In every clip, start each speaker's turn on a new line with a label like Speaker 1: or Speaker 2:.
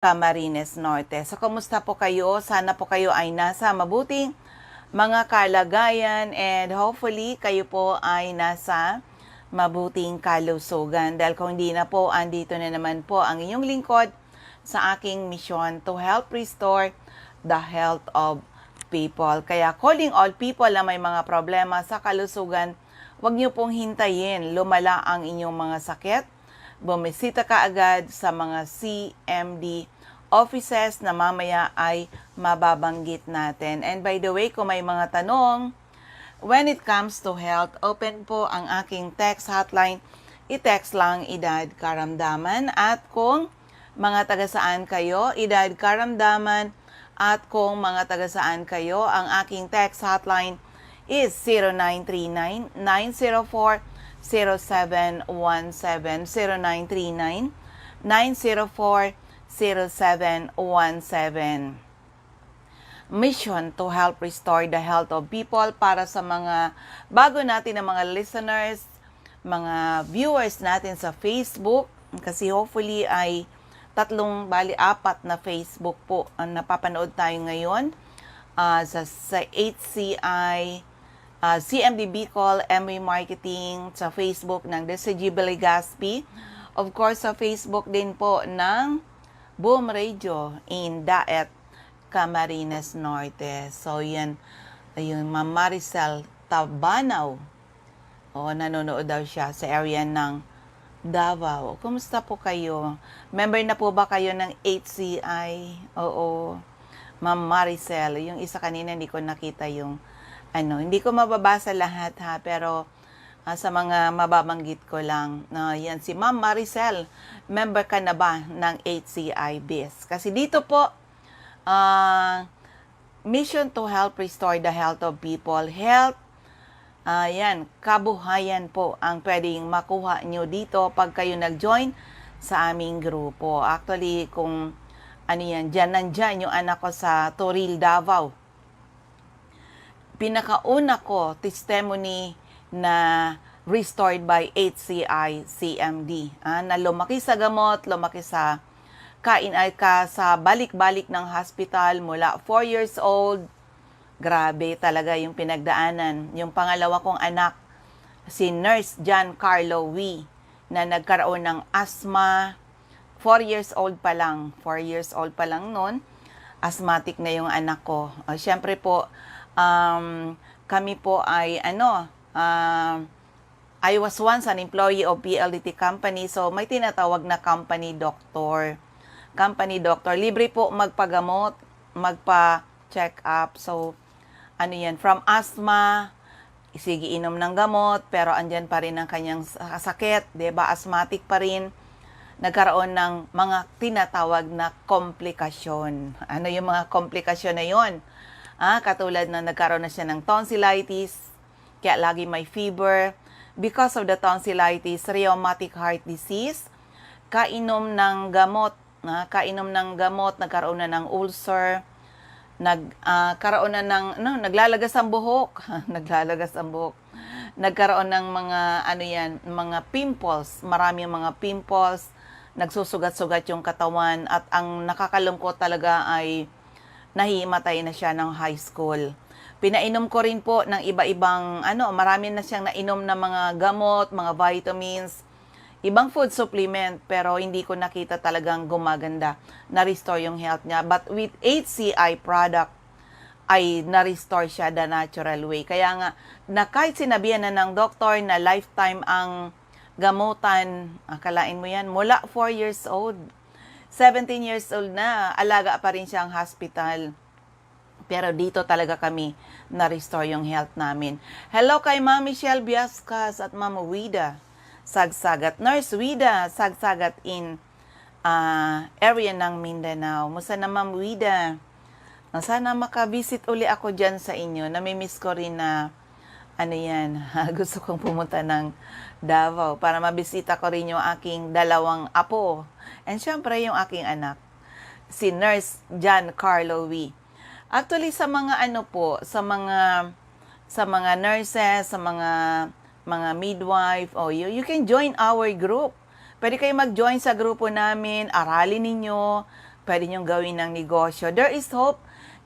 Speaker 1: Camarines Norte. So, kumusta po kayo? Sana po kayo ay nasa mabuting mga kalagayan and hopefully kayo po ay nasa mabuting kalusugan. Dahil kung hindi na po, andito na naman po ang inyong lingkod sa aking misyon to help restore the health of people. Kaya calling all people na may mga problema sa kalusugan, huwag niyo pong hintayin lumala ang inyong mga sakit. Bumisita ka agad sa mga CMD offices na mamaya ay mababanggit natin. And by the way, kung may mga tanong, when it comes to health, open po ang aking text hotline. I-text lang edad karamdaman at kung mga taga-saan kayo, edad karamdaman at kung mga taga-saan kayo, ang aking text hotline is 0939-904-0717, 0939-904-0717. Mission to help restore the health of people para sa mga bago natin na mga listeners, mga viewers natin sa Facebook, kasi hopefully ay apat na Facebook po ang napapanood tayo ngayon sa HCI, CMD Bicol, MW Marketing, sa Facebook ng Desejibel Legazpi. Of course, sa Facebook din po ng Boom Radio in Daet, Camarines Norte. So, yan, ayun, Ma'am Maricel Tabanaw. O, nanonood daw siya sa area ng Davao. Kumusta po kayo? Member na po ba kayo ng HCI? Oo. Ma'am Maricel, yung isa kanina hindi ko nakita yung hindi ko mababasa lahat ha, pero sa mga mababanggit ko lang. Yan si Ma'am Maricel, member ka na ba ng HCI BIS? Kasi dito po, mission to help restore the health of people. Health, kabuhayan po ang pwedeng makuha nyo dito pag kayo nag-join sa aming grupo. Actually, kung nandyan yung anak ko sa Toril, Davao. Pinakauna ko testimony na restored by HCI CMD. Na lumaki sa gamot, lumaki sa sa balik-balik ng hospital mula 4 years old. Grabe talaga yung pinagdaanan. Yung pangalawa kong anak, si Nurse John Carlo Wee, na nagkaroon ng asthma. 4 years old pa lang noon. Asthmatic na yung anak ko. Siyempre po, kami po ay I was once an employee of PLDT company, so may tinatawag na company doctor. Libre po magpagamot, magpa-check up. So, from asthma, sige inom ng gamot, pero andyan pa rin ang kanyang sakit, 'di ba? Asthmatic pa rin. Nagkaroon ng mga tinatawag na komplikasyon. Ano yung mga komplikasyon na yon? Katulad na nagkaroon na siya ng tonsillitis, kaya lagi may fever. Because of the tonsillitis, rheumatic heart disease, kainom ng gamot, nagkaroon na ng ulcer, nagkaroon na ng, naglalagas ang buhok, nagkaroon ng mga pimples, maraming mga pimples, nagsusugat-sugat yung katawan, at ang nakakalungkot talaga ay nahimatay na siya ng high school. Pinainom ko rin po ng iba-ibang, marami na siyang nainom na mga gamot, mga vitamins, ibang food supplement, pero hindi ko nakita talagang gumaganda, na-restore yung health niya. But with HCI product, ay na-restore siya the natural way. Kaya nga, na kahit sinabihan na ng doktor na lifetime ang gamutan, akalain mo yan, mula 4 years old, 17 years old na, alaga pa rin siyang hospital. Pero dito talaga kami na-restore yung health namin. Hello kay Ma'am Michelle Biascas at Ma'am Wida Sagsagat. Nurse Wida Sagsagat in area ng Mindanao. Musta na Ma'am Wida? Sana makabisit uli ako dyan sa inyo. Namimiss ko rin na gusto kong pumunta ng Davao para mabisita ko rin yung aking dalawang apo. And syempre yung aking anak, si Nurse John Carlo Wee. Actually sa mga sa mga nurses, sa mga midwife, you can join our group. Pwede kayo mag-join sa grupo namin, aralin ninyo pwede nyong gawin ng negosyo. There is hope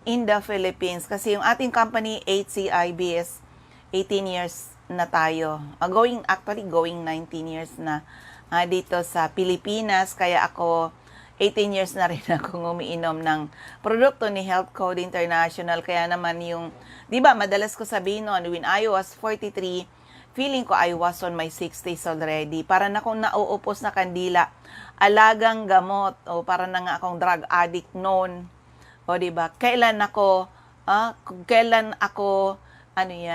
Speaker 1: in the Philippines kasi yung ating company, HCIBS, 18 years na tayo. Going 19 years na dito sa Pilipinas. Kaya ako, 18 years na rin akong umiinom ng produkto ni Health Code International. Kaya naman yung, di ba, madalas ko sabihin noon, when I was 43, feeling ko I was on my 60s already. Para na akong nauupos na kandila, alagang gamot, o para na nga akong drug addict noon. O di ba, kailan ako,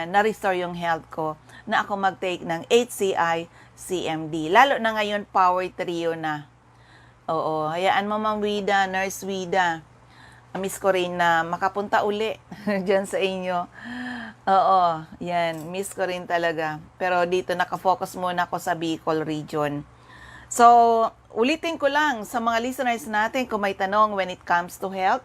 Speaker 1: na-restore yung health ko, na ako mag-take ng HCI, CMD. Lalo na ngayon, Power Trio na. Oo, hayaan mo Ma'am Wida, Nurse Wida. Miss ko rin na makapunta uli dyan sa inyo. Oo, yan, miss ko rin talaga. Pero dito nakafocus muna ako sa Bicol region. So, ulitin ko lang sa mga listeners natin kung may tanong when it comes to health.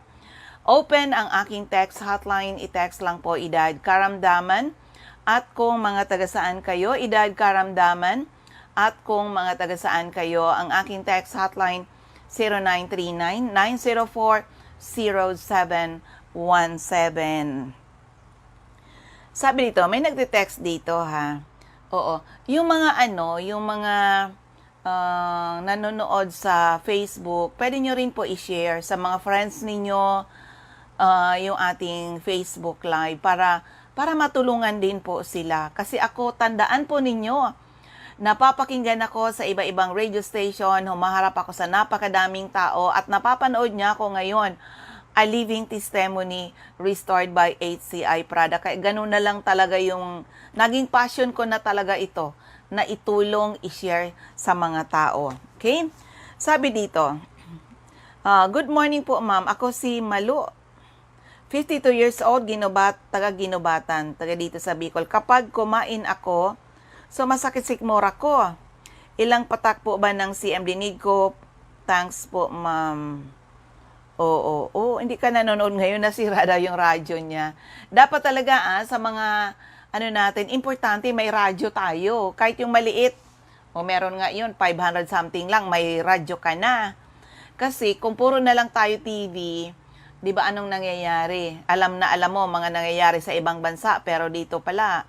Speaker 1: Open ang aking text hotline, i-text lang po edad karamdaman. At kung mga taga-saan kayo, edad karamdaman. At kung mga taga-saan kayo, ang aking text hotline 0939-904-0717. Sabi dito, may nagte-text dito ha. Oo, yung mga nanonood sa Facebook, pwede nyo rin po i-share sa mga friends ninyo yung ating Facebook Live para matulungan din po sila. Kasi ako, tandaan po ninyo, napapakinggan ako sa iba-ibang radio station, humaharap ako sa napakadaming tao at napapanood niya ako ngayon, a living testimony restored by HCI product. Kaya ganun na lang talaga yung naging passion ko na talaga ito, na itulong, i-share sa mga tao. Okay? Sabi dito, good morning po ma'am, ako si Malu, 52 years old, taga-Ginobatan, taga dito sa Bicol. Kapag kumain ako, so masakit sikmura ko. Ilang patak po ba ng CMD need ko? Thanks po, ma'am. Oo, hindi ka nanonood ngayon, nasira daw yung radyo niya. Dapat talaga sa mga natin, importante may radyo tayo. Kahit yung maliit, meron nga yun, 500 something lang, may radyo ka na. Kasi kung puro na lang tayo TV, di ba anong nangyayari? Alam mo mga nangyayari sa ibang bansa, pero dito pala,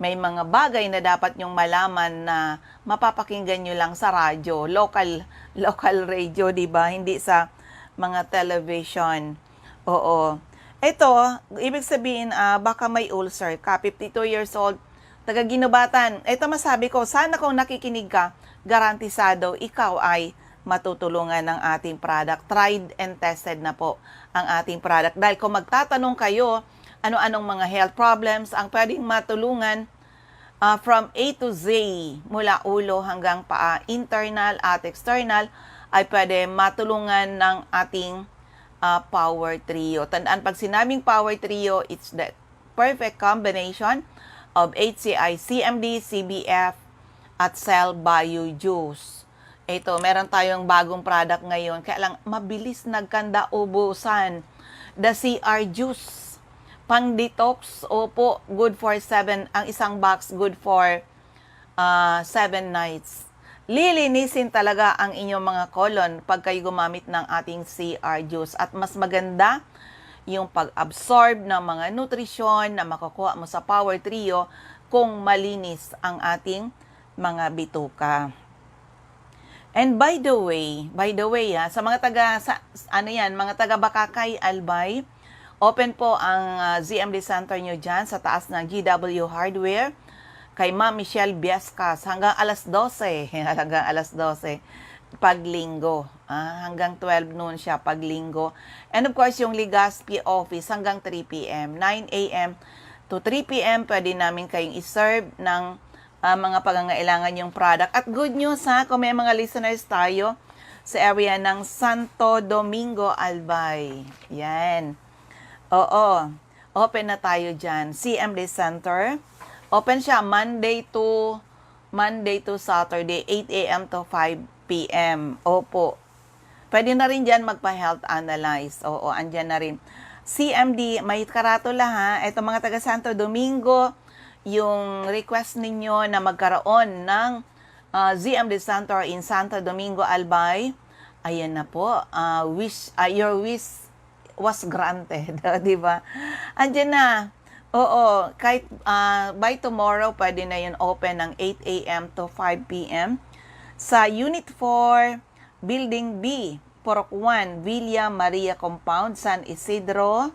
Speaker 1: may mga bagay na dapat nyong malaman na mapapakinggan nyo lang sa radyo, local radio, di ba? Hindi sa mga television. Oo. Ito, ibig sabihin, baka may ulcer ka, 52 years old, taga-Ginobatan. Ito masabi ko, sana kung nakikinig ka, garantisado, ikaw ay matutulungan ng ating product. Tried and tested na po ang ating product. Dahil kung magtatanong kayo, ano-anong mga health problems ang pwedeng matulungan from A to Z, mula ulo hanggang paa, internal at external, ay pwede matulungan ng ating Power Trio. Tandaan, pag sinabing Power Trio, it's the perfect combination of HCI, CMD, CBF, at Cell Bio Juice. Ito, meron tayong bagong product ngayon, kaya lang mabilis nagkanda ubusan. The CR Juice. Pang-detox, opo, good for 7, ang isang box, good for 7 nights. Lilinisin talaga ang inyong mga colon pag kayo gumamit ng ating CR Juice. At mas maganda yung pag-absorb ng mga nutrisyon na makukuha mo sa Power Trio kung malinis ang ating mga bituka. And by the way, sa mga mga taga Bakakay, Albay, open po ang ZMD Center nyo dyan sa taas ng GW Hardware kay Ma'am Michelle Biascas hanggang alas 12. Hanggang alas 12 paglinggo. Hanggang 12 noon siya paglinggo. And of course, yung Legazpi office hanggang 3 p.m. 9 a.m. to 3 p.m. pwede namin kayong iserve ng mga pangangailangan yung product. At good news kung may mga listeners tayo sa area ng Santo Domingo, Albay. Yan. Oo, open na tayo dyan. CMD Center. Open siya Monday to Saturday, 8 a.m. to 5 p.m. Opo. Pwede na rin dyan magpa-health analyze. Oo, andyan na rin. CMD, may karatula ha. Ito mga taga Santo Domingo, yung request ninyo na magkaroon ng ZMD Center in Santo Domingo, Albay, Ayan na po, your wish was granted, di ba? Andiyan na. Oo, kahit by tomorrow, pwede na yun open ng 8 a.m. to 5 p.m. sa Unit 4, Building B, Purok 1, Villa Maria Compound, San Isidro,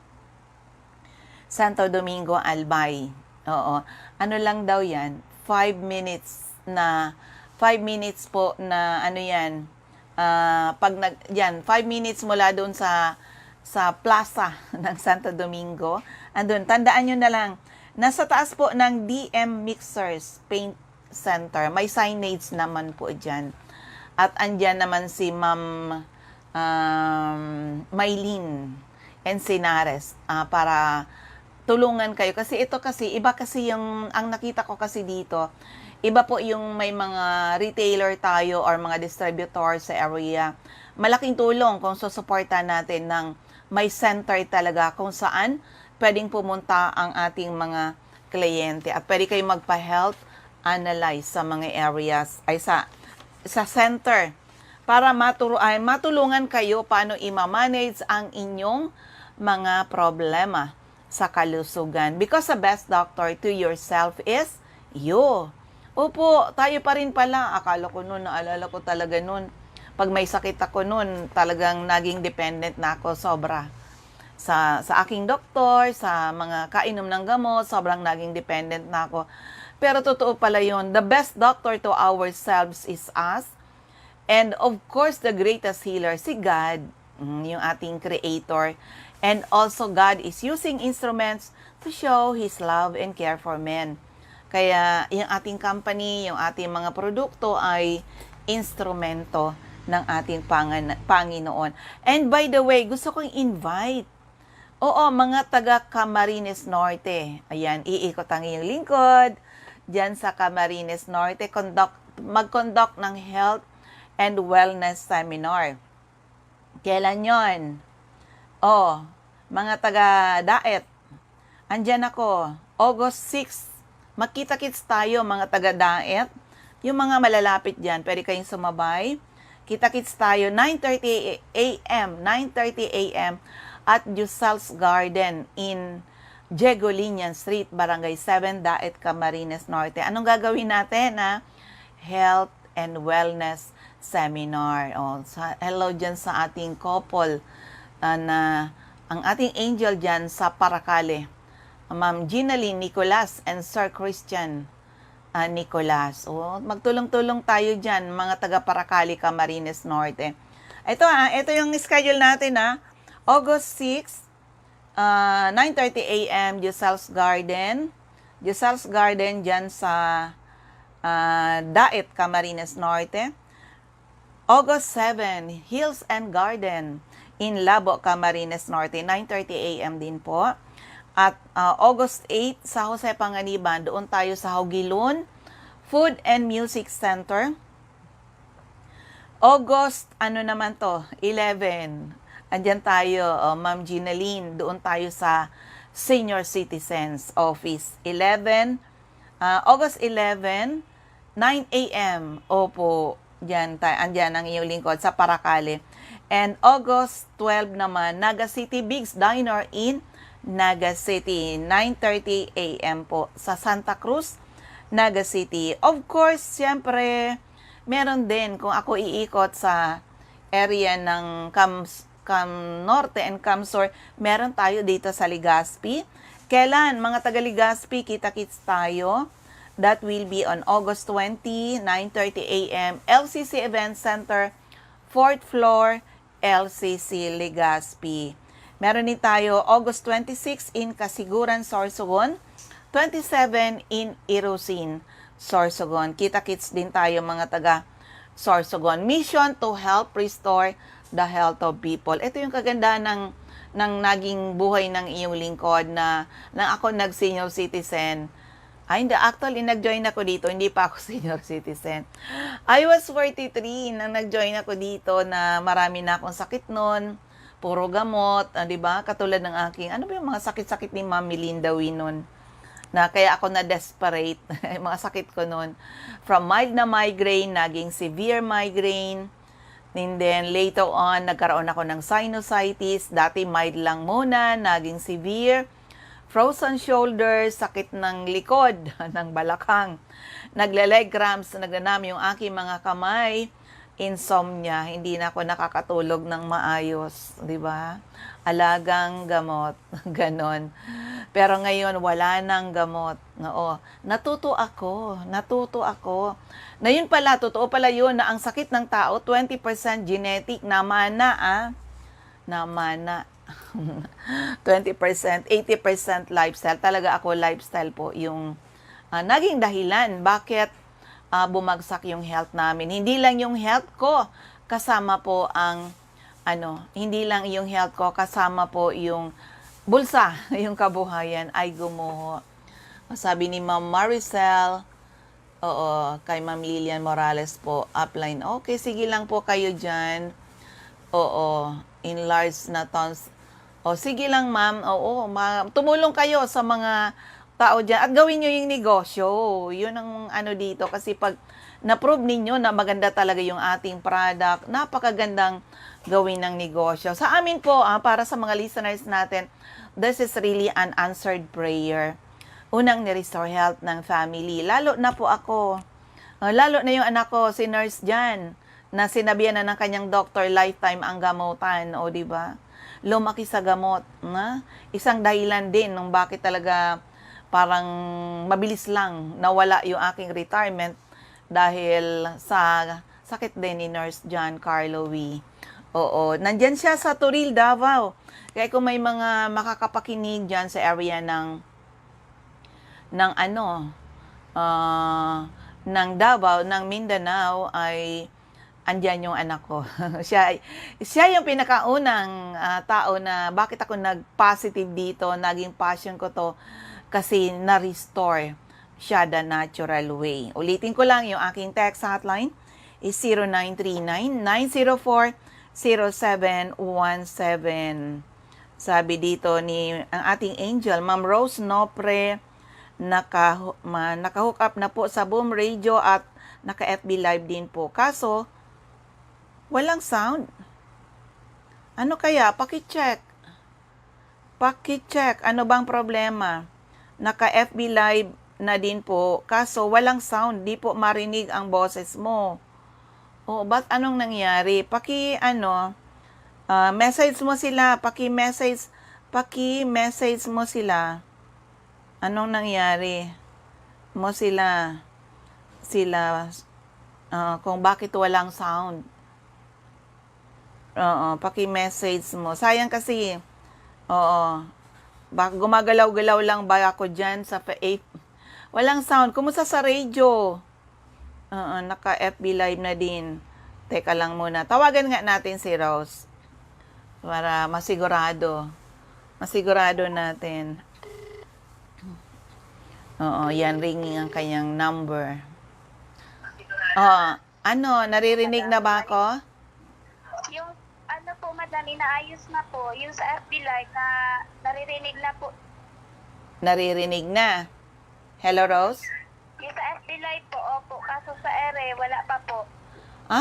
Speaker 1: Santo Domingo, Albay. Oo. Ano lang daw yan? 5 minutes po na ano yan, yan, 5 minutes mula doon sa plaza ng Santo Domingo. Andun, tandaan nyo na lang, nasa taas po ng DM Mixers Paint Center. May signage naman po dyan. At andyan naman si Ma'am Maylene Encinares para tulungan kayo. Kasi ito kasi, iba kasi ang nakita ko kasi dito, iba po yung may mga retailer tayo or mga distributor sa area. Malaking tulong kung susuporta natin ng may center talaga kung saan pwedeng pumunta ang ating mga kliyente. At pwede kayo magpa-health analyze sa mga areas, ay sa center para matulungan kayo paano i-manage ang inyong mga problema sa kalusugan. Because the best doctor to yourself is you. Opo, tayo pa rin pala. Akala ko noon, naalala ko talaga noon. Pag may sakit ako noon, talagang naging dependent na ako sobra. Sa aking doktor, sa mga kainom ng gamot, sobrang naging dependent na ako. Pero totoo pala yun. The best doctor to ourselves is us. And of course, the greatest healer, si God, yung ating creator. And also, God is using instruments to show His love and care for men. Kaya yung ating company, yung ating mga produkto ay instrumento ng ating Panginoon. And by the way, gusto kong invite. Oo, mga taga Camarines Norte. Ayan, iikot ang iyong lingkod. Diyan sa Camarines Norte, mag-conduct ng health and wellness seminar. Kailan yon? Oh, mga taga-daet. Andyan ako, August 6. Magkita-kits tayo mga taga-daet. Yung mga malalapit dyan, pwede kayong sumabay. Kita-kits tayo, 9:30 a.m. at Jusal's Garden in Jegolinian Street, Barangay 7, Daet, Camarines Norte. Anong gagawin natin? Health and Wellness Seminar. Hello dyan sa ating couple na ang ating angel dyan sa Paracale. Ma'am Ginaline Nicolas and Sir Christian Nicolas. Magtulong-tulong tayo dyan, mga taga Paracali, Camarines Norte. Ito yung schedule natin August 6, 9:30 a.m. Jusal's Garden. Jusal's Garden dyan sa Daet, Camarines Norte. August 7, Hills and Garden in Labo, Camarines Norte. 9:30 a.m. din po. At August 8, sa Jose Panganiban, doon tayo sa Hogilon Food and Music Center. August, 11, andyan tayo, Ma'am Ginaline, doon tayo sa Senior Citizens Office. August 11, 9 a.m. Opo, andyan ang iyong lingkod sa Paracale. And August 12 naman, Naga City Biggs Diner in Naga City, 9:30 a.m. po sa Santa Cruz, Naga City. Of course, siyempre, meron din kung ako iikot sa area ng Cam Norte and Cam Sur, meron tayo dito sa Legazpi. Kailan? Mga taga Legazpi, kita-kits tayo. That will be on August 20, 9:30 a.m. LCC Event Center, 4th floor, LCC Legazpi. Meron din tayo August 26 in Kasiguran, Sorsogon, 27 in Irusin, Sorsogon. Kita-kits din tayo mga taga Sorsogon. Mission to help restore the health of people. Ito yung kagandahan ng naging buhay ng iyong lingkod na ako nag-senior citizen. Hindi, actually, nag-join ako dito. Hindi pa ako senior citizen. I was 43 nang nag-join ako dito na marami na akong sakit noon. Puro gamot, di ba? Katulad ng aking, ano ba yung mga sakit-sakit ni Ma'am Melinda Winon? Na kaya ako na-desperate, mga sakit ko noon. From mild na migraine, naging severe migraine, And then later on, nagkaroon ako ng sinusitis. Dati mild lang muna, naging severe. Frozen shoulder, sakit ng likod, ng balakang. Nagle-leg cramps, nagnanam yung aking mga kamay. Insomnia, hindi na ako nakakatulog ng maayos, di ba? Alagang gamot, ganon. Pero ngayon, wala nang gamot. Oo, natuto ako. Na yun pala, totoo pala yun na ang sakit ng tao, 20% genetic, namana. 20%, 80% lifestyle. Talaga ako, lifestyle po yung naging dahilan bakit bumagsak yung health namin. Hindi lang yung health ko, kasama po ang hindi lang yung health ko, kasama po yung bulsa, yung kabuhayan ay gumuho. Sabi ni Ma'am Maricel, oo, kay Ma'am Lilian Morales po, upline, okay, sige lang po kayo dyan. Oo, enlarged na tons. O, sige lang ma'am, oo, tumulong kayo sa mga tao dyan at gawin nyo yung negosyo. Yun ang dito, kasi pag na-prove ninyo na maganda talaga yung ating product, napakagandang gawin ng negosyo. Sa amin po, para sa mga listeners natin, this is really an answered prayer. Unang ni-restore health ng family. Lalo na po ako. Lalo na yung anak ko, si nurse dyan, na sinabihan na ng kanyang doctor, lifetime ang gamutan. O, di ba? Lumaki sa gamot. Na? Isang dahilan din nung bakit talaga parang mabilis lang nawala yung aking retirement dahil sa sakit din ni Nurse John Carlo Wee. Oo, nandyan siya sa Turil, Davao. Kaya kung may mga makakapakinig dyan sa area ng Davao, ng Mindanao, ay andyan yung anak ko. siya yung pinakaunang tao na bakit ako nag-positive dito, naging passion ko to, kasi na-restore siya the natural way. Ulitin ko lang, yung aking text hotline is 0939-904-0717. Sabi dito ang ating angel, Ma'am Rose Nopre, naka-hook up na po sa Boom Radio at naka-FB Live din po. Kaso, walang sound. Ano kaya? Paki-check. Ano bang problema? Naka-FB Live na din po. Kaso, walang sound. Di po marinig ang boses mo. O, ba't anong nangyari? Message mo sila. Paki-message mo sila. Anong nangyari? Kung bakit walang sound. Paki-message mo. Sayang kasi, baka gumagalaw-galaw lang ba ako dyan sa walang sound. Kumusta sa radio? Naka-FB Live na din. Teka lang muna. Tawagan nga natin si Rose para masigurado natin. Yan, ringing ang kanyang number. Naririnig na ba ako?
Speaker 2: Yung po, madam, inaayos na po. Yung sa FB Live na naririnig na po.
Speaker 1: Naririnig na. Hello, Rose?
Speaker 2: Yung sa FB Live po, opo. Kaso sa ere, wala pa po.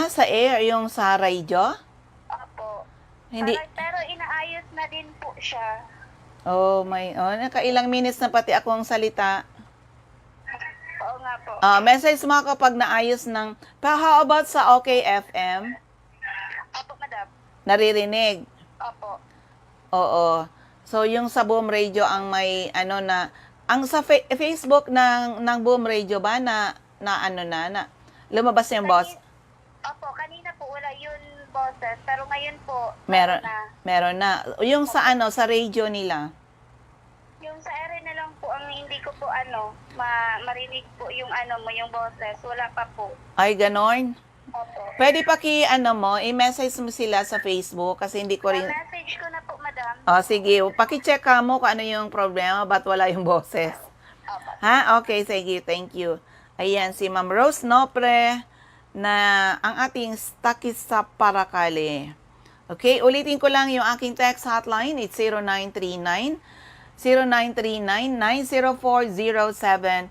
Speaker 1: Sa air, yung sa radio?
Speaker 2: Opo.
Speaker 1: Hindi.
Speaker 2: Pero inaayos na din po siya.
Speaker 1: Nakailang minutes na pati ako ang salita.
Speaker 2: Oo nga po.
Speaker 1: Message mo ako pag naayos ng, how about sa OK FM?
Speaker 2: Opo, madam.
Speaker 1: Naririnig?
Speaker 2: Opo.
Speaker 1: Oo. So, yung sa Boom Radio ang may, ang sa Facebook ng Boom Radio ba na lumabas yung boss?
Speaker 2: Opo, kanina po wala yun boses, pero ngayon po,
Speaker 1: meron na. Yung sa sa radio nila?
Speaker 2: Yung sa ere na lang po ang hindi ko po marinig po yung yung boses. Wala pa po.
Speaker 1: Ay, ganon?
Speaker 2: Opo.
Speaker 1: Pwede i-message mo sila sa Facebook kasi hindi ko rin...
Speaker 2: Message ko na po, madam.
Speaker 1: Sige. Paki-check ka mo kung ano yung problema, ba't wala yung boses.
Speaker 2: Opo.
Speaker 1: Okay, sige. Thank you. Ayan, si Ma'am Rose Nopre na ang ating stakis sa Paracale. Okay, ulitin ko lang yung aking text hotline. It's 0939 0939-904-0717,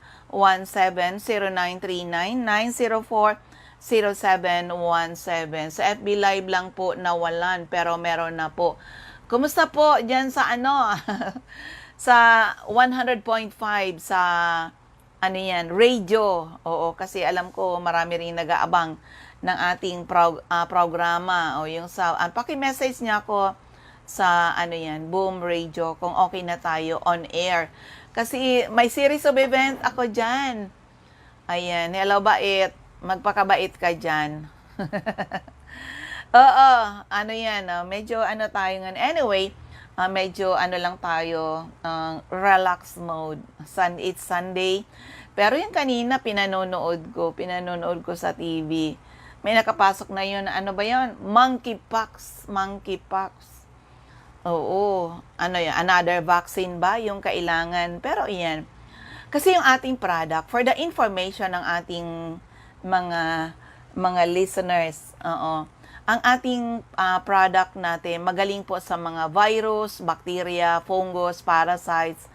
Speaker 1: 0717. Sa FB Live lang po nawalan, pero meron na po. Kumusta po dyan sa sa 100.5 sa ano yan, radio. Oo, kasi alam ko marami rin nag-aabang ng ating programa. O yung sa, paki-message niya ako sa Boom Radio kung okay na tayo on air. Kasi may series of event ako dyan. Ayan, hello bait. Magpakabait ka dyan. Oo, medyo tayo nga. Anyway, medyo lang tayo, relax mode. It's Sunday. Pero yung kanina, pinanonood ko sa TV. May nakapasok na yun, ano ba yun? Monkeypox. Oo, another vaccine ba yung kailangan? Pero iyan, kasi yung ating product, for the information ng ating mga listeners, ang ating product natin, magaling po sa mga virus, bacteria, fungus, parasites,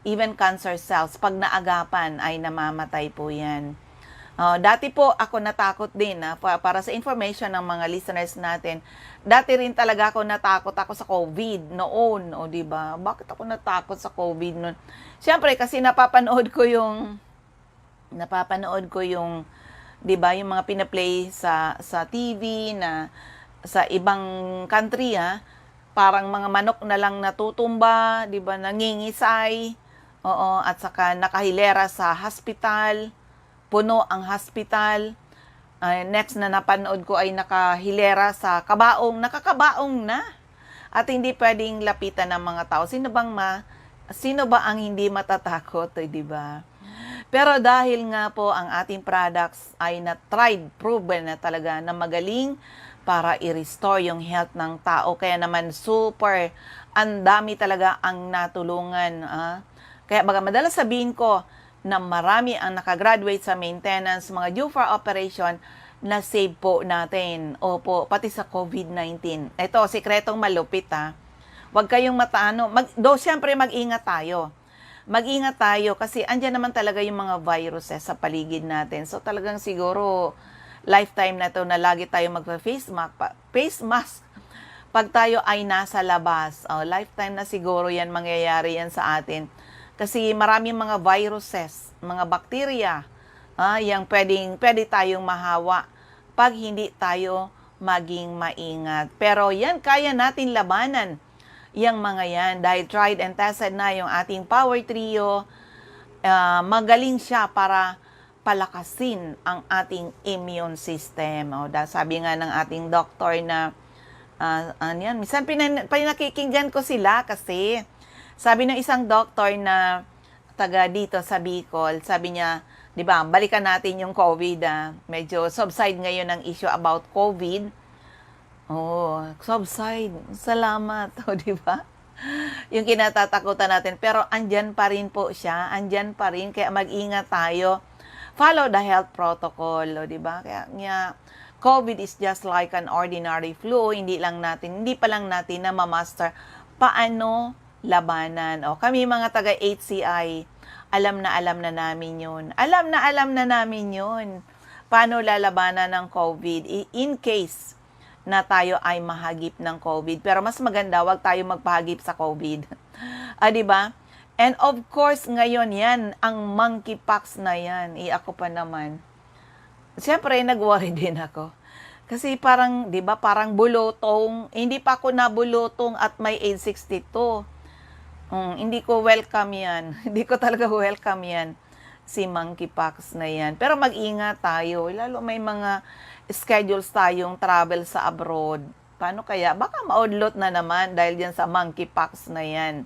Speaker 1: even cancer cells. Pag naagapan ay namamatay po yan. Dati po ako natakot din, para sa information ng mga listeners natin. Dati rin talaga ako natakot sa COVID noon, di ba? Bakit ako natakot sa COVID noon? Siyempre kasi napapanood ko yung 'di ba, yung mga pina-play sa TV na sa ibang country, parang mga manok na lang natutumba, 'di ba, nangingisay. Oo, at saka nakahilera sa hospital, puno ang hospital. Next na napanood ko ay nakahilera sa nakakabaong na. At hindi pwedeng lapitan ng mga tao. Sino ba ang hindi matatakot, 'di ba? Pero dahil nga po ang ating products ay na-tried, proven na talaga na magaling para i-restore yung health ng tao. Kaya naman super, ang dami talaga ang natulungan. Kaya madalas sabihin ko na marami ang nakagraduate sa maintenance, mga due for operation, na save po natin. Opo, pati sa COVID-19. Ito, sikretong malupit Huwag kayong siyempre mag-ingat tayo. Mag-ingat tayo kasi andyan naman talaga yung mga viruses sa paligid natin. So talagang siguro lifetime na to na lagi tayo mag-face mask pag tayo ay nasa labas. Lifetime na siguro yan, mangyayari yan sa atin. Kasi maraming mga viruses, mga bacteria, yung pwede tayong mahawa pag hindi tayo maging maingat. Pero yan, kaya natin labanan yang mga yan, dahil tried and tested na yung ating Power Trio. Magaling siya para palakasin ang ating immune system. Sabi nga ng ating doktor na, minsan pinakikinggan ko sila kasi, sabi ng isang doktor na taga dito sa Bicol, sabi niya, di ba, balikan natin yung COVID. Medyo subside ngayon ang issue about COVID. Subside. Salamat. Di ba? Yung kinatatakutan natin. Pero andyan pa rin po siya. Andyan pa rin. Kaya mag-ingat tayo. Follow the health protocol. Di ba? Kaya COVID is just like an ordinary flu. Hindi pa lang natin na ma-master paano labanan. Kami mga taga HCI, alam na namin yun. Alam na namin yun. Paano lalabanan ng COVID in case na tayo ay mahagip ng COVID. Pero mas maganda, wag tayo magpahagip sa COVID. Diba? And of course, ngayon yan, ang monkeypox na yan. Ako pa naman. Siyempre, nag-worry din ako. Kasi parang, diba, parang bulotong. Hindi pa ako nabulotong at may age 62. Hindi ko welcome yan. Hindi ko talaga welcome yan. Si monkeypox na yan. Pero mag-ingat tayo. Lalo may mga schedules tayong travel sa abroad. Paano kaya? Baka maudlot na naman dahil dyan sa monkeypox na yan.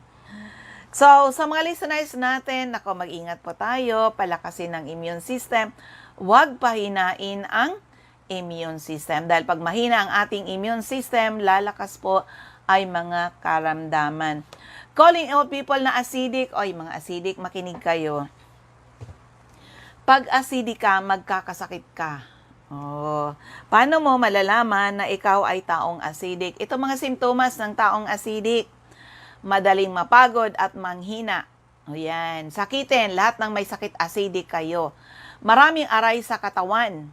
Speaker 1: So, sa mga listeners natin, mag-ingat po tayo, palakasin ang immune system. Huwag pahinain ang immune system. Dahil pag mahina ang ating immune system, lalakas po ay mga karamdaman. Calling all people na acidic, mga acidic, makinig kayo. Pag acidic ka, magkakasakit ka. Paano mo malalaman na ikaw ay taong acidic? Ito mga simptomas ng taong acidic. Madaling mapagod at manghina. Yan. Sakitin. Lahat ng may sakit acidic kayo. Maraming aray sa katawan.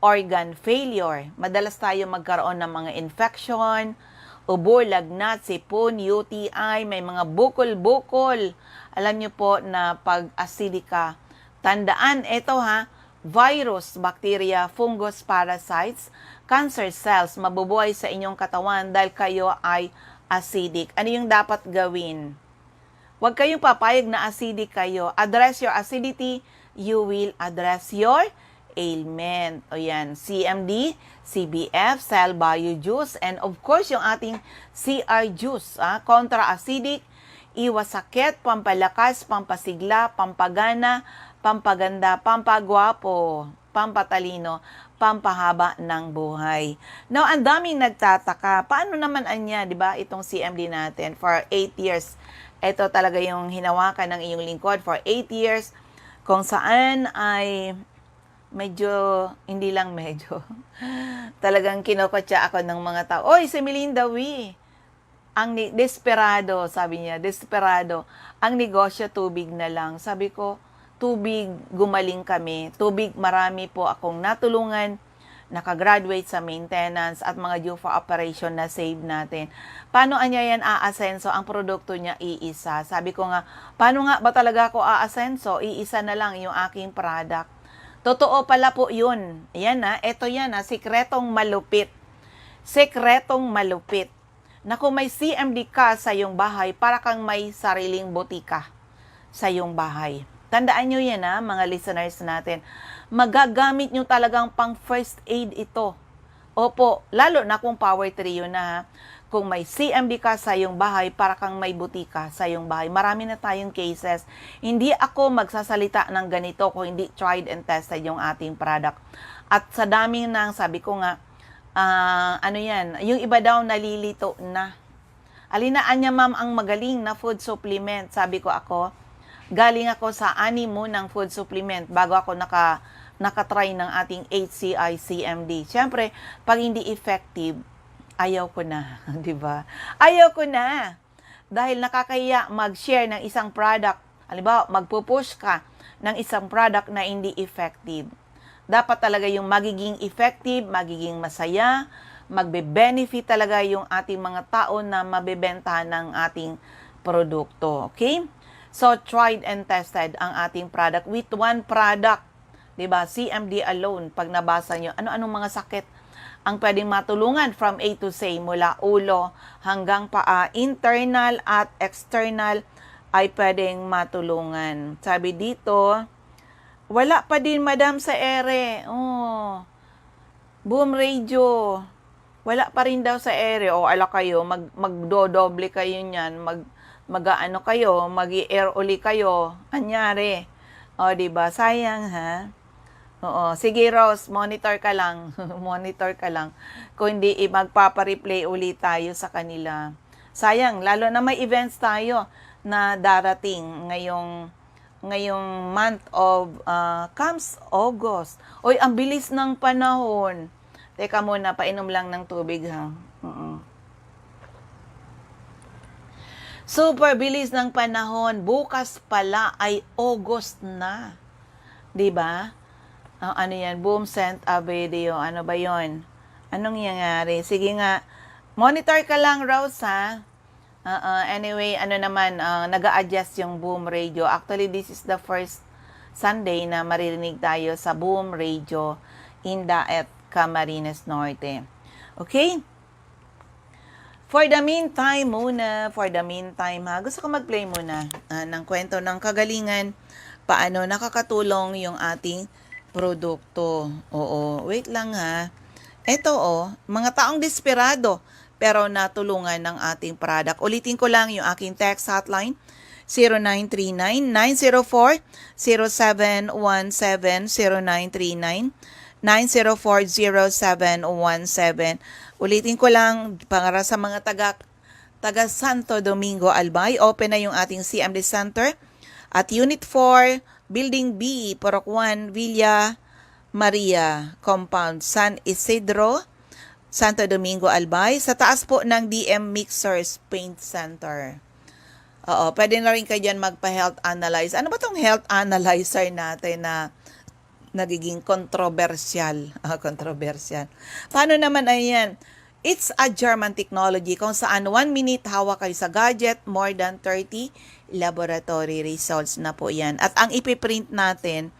Speaker 1: organ failure. Madalas tayo magkaroon ng mga infection, ubo, lagnat, sipon, UTI, may mga bukol-bukol. Alam niyo po na pag acidic ka, tandaan, ito ha, virus, bacteria, fungus, parasites, cancer cells, mabubuhay sa inyong katawan dahil kayo ay acidic. Ano yung dapat gawin? Huwag kayong papayag na acidic kayo. Address your acidity, you will address your ailment. O yan, CMD, CBF, cell bio juice, and of course, yung ating CR juice, contra-acidic, iwas sakit, pampalakas, pampasigla, pampagana, pampaganda, pampagwapo, pampatalino, pampahaba ng buhay. Now, ang daming nagtataka, paano naman anya, di ba, itong CMD natin for 8 years. Ito talaga yung hinawakan ng iyong lingkod for 8 years, kung saan ay medyo, hindi lang medyo, talagang kinokotya ako ng mga tao. Oy, si Melinda Wee, ang desperado, sabi niya, desperado, ang negosyo tubig na lang. Sabi ko, tubig, gumaling kami. Tubig, marami po akong natulungan, nakagraduate sa maintenance at mga due for operation na save natin. Paano anya yan aasenso? Ang produkto niya iisa. Sabi ko nga, paano nga ba talaga ako aasenso? Iisa na lang yung aking product. Totoo pala po yun. Yan na, eto yan na, sikretong malupit. Sikretong malupit. Na kung may CMD ka sa iyong bahay, para kang may sariling botika sa iyong bahay. Tandaan nyo yan mga listeners natin. Magagamit nyo talagang pang first aid ito. Opo, lalo na kung power trio na kung may CMD ka sa iyong bahay, para kang may butika sa iyong bahay. Marami na tayong cases. Hindi ako magsasalita ng ganito kung hindi tried and tested yung ating product. At sa daming nang sabi ko nga, ano yan, yung iba daw nalilito na. Alinaan niya ma'am ang magaling na food supplement. Sabi ko ako, galing ako sa animo ng food supplement bago ako nakatry ng ating HCI CMD. Siyempre, pag hindi effective, ayaw ko na, di ba? Ayaw ko na. Dahil nakakahiya mag-share ng isang product. Halimbawa, magpo-push ka ng isang product na hindi effective. Dapat talaga yung magiging effective, magiging masaya, magbe-benefit talaga yung ating mga tao na mabebenta ng ating produkto. Okay? So, tried and tested ang ating product with one product. Diba? CMD alone. Pag nabasa nyo, ano-anong mga sakit ang pwedeng matulungan from A to Z, mula ulo hanggang paa, internal at external ay pwedeng matulungan. Sabi dito, wala pa din madam sa ere. Oh, Boom Radio. Wala pa rin daw sa ere. O ala kayo, magdodoble kayo niyan, mag-ano kayo, mag-i-air uli kayo. Anyari. O, diba? Sayang, ha? Oo. Sige, Rose, monitor ka lang. Monitor ka lang. Kung hindi, magpapareplay uli tayo sa kanila. Sayang, lalo na may events tayo na darating ngayong month of comes August. Oy, ang bilis ng panahon. Teka muna, painom lang ng tubig, ha? Super bilis ng panahon. Bukas pala ay August na. 'Di ba? Ano yan? Boom sent a video. Ano ba yon? Anong nangyayari? Sige nga. Monitor ka lang, Rose, ha? Anyway, ano naman, nag-a-adjust yung Boom Radio. Actually, this is the first Sunday na maririnig tayo sa Boom Radio in Daet, Camarines Norte. Okay? For the meantime, ha, gusto ko mag-play muna ng kwento ng kagalingan, paano nakakatulong yung ating produkto. Oo, wait lang ha. Ito mga taong desperado pero natulungan ng ating product. Ulitin ko lang yung aking text hotline, 0939-904-0717, 0939-904-0717. Ulitin ko lang para sa mga taga Santo Domingo, Albay. Open na yung ating CMD Center at Unit 4, Building B, Purok 1, Villa Maria Compound, San Isidro, Santo Domingo, Albay. Sa taas po ng DM Mixers Paint Center. Oo, pwede na rin kayo dyan magpa-health analyze. Ano ba tong health analyzer natin na nagiging controversial. Controversial. Paano naman ayan? It's a German technology kung saan 1 minute hawak kayo sa gadget, more than 30 laboratory results na po yan. At ang ipiprint natin,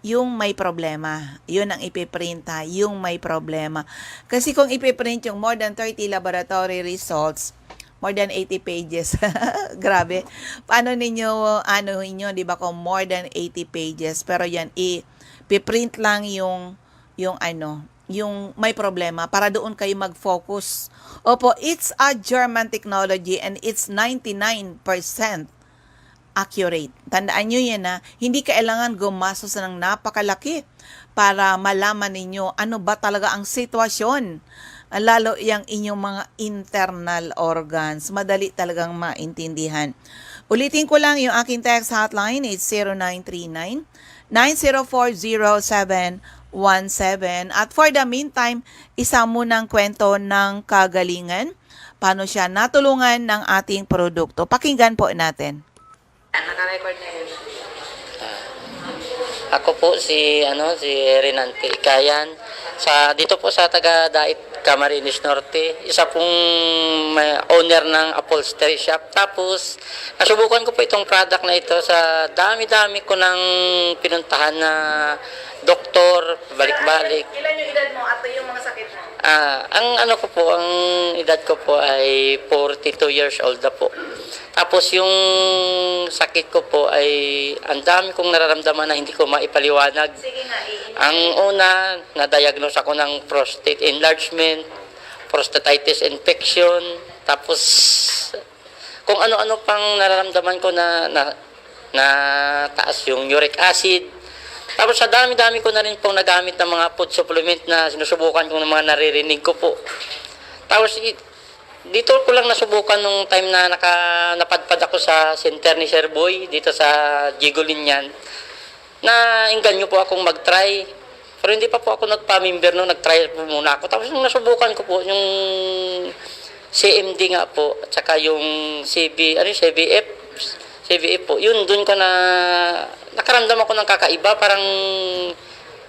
Speaker 1: yung may problema. Yun ang ipiprint ha, yung may problema. Kasi kung ipiprint yung more than 30 laboratory results, more than 80 pages. Grabe. Paano ninyo, di ba, kung more than 80 pages, pero yan, ipiprint lang yung may problema para doon kayo mag-focus. Opo, it's a German technology and it's 99% accurate. Tandaan nyo yan na hindi kailangan gumastos ng napakalaki para malaman ninyo ano ba talaga ang sitwasyon. Lalo yung inyong mga internal organs. Madali talagang maintindihan. Ulitin ko lang yung aking text hotline. It's 0939 9040717. At for the meantime, isa munang kwento ng kagalingan. Paano siya natulungan ng ating produkto. Pakinggan po natin. Naka-record na yun.
Speaker 3: Ako po si Renante Ikayan dito po sa taga Dait Camarines Norte, isa pong owner ng upholstery shop. Tapos nasubukan ko po itong product na ito sa dami-dami ko nang pinuntahan na doktor, balik-balik.
Speaker 1: Ilan yung edad mo at yung mga sakit mo?
Speaker 3: Ang edad ko po ay 42 years old na po. Tapos yung sakit ko po ay ang dami kong nararamdaman na hindi ko maipaliwanag.
Speaker 1: Sige nga,
Speaker 3: Ang una, na-diagnose ako ng prostate enlargement, prostatitis infection, tapos kung ano-ano pang nararamdaman ko na taas yung uric acid. Tapos sa dami-dami ko na rin pong nagamit ng mga food supplement na sinusubukan ko ng mga naririnig ko po. Tapos dito ko lang nasubukan nung time na napadpad ako sa center ni Sir Boy dito sa Gigolinian na inganyo po akong mag-try. Pero hindi pa po ako nagpa-member nung nag-try po muna ako. Tapos nung nasubukan ko po yung CMD nga po at saka yung CVF po. Yun, dun ko nakaramdam ako ng kakaiba. Parang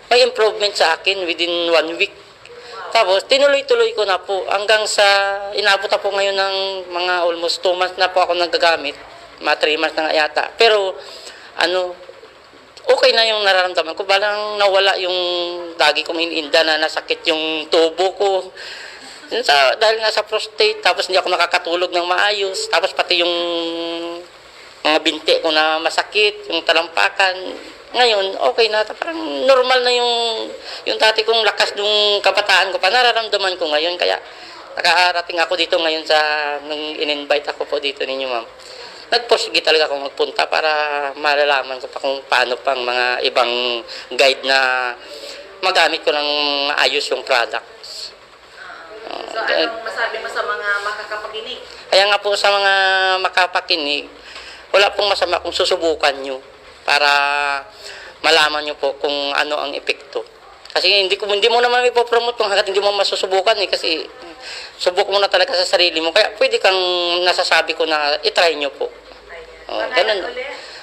Speaker 3: may improvement sa akin within 1 week. Tapos, tinuloy-tuloy ko na po hanggang sa inabot na po ngayon ng mga almost 2 months na po ako nagagamit. Mga 3 months na nga yata. Pero, okay na yung nararamdaman ko. Balang nawala yung lagi kong iniinda na nasakit yung tubo ko. Dahil nga sa prostate, tapos hindi ako nakakatulog ng maayos. Tapos pati yung mga binti ko na masakit, yung talampakan. Ngayon, okay na. Parang normal na yung dati kong lakas ng kabataan ko pa. Nararamdaman ko ngayon. Kaya nakarating ako dito ngayon nung in-invite ako po dito ninyo, ma'am. Nagpursige talaga akong magpunta para malalaman ko pa kung paano pang mga ibang guide na magamit ko ng maayos yung products.
Speaker 1: So, anong masabi mo sa mga makakapakinig?
Speaker 3: Kaya nga po sa mga makapakinig, wala pong masama kung susubukan nyo para malaman nyo po kung ano ang epekto. Kasi hindi mo naman ipopromote kung hanggat hindi mo masusubukan kasi subok mo na talaga sa sarili mo. Kaya pwede kang nasasabi ko na itry nyo po. Ganun.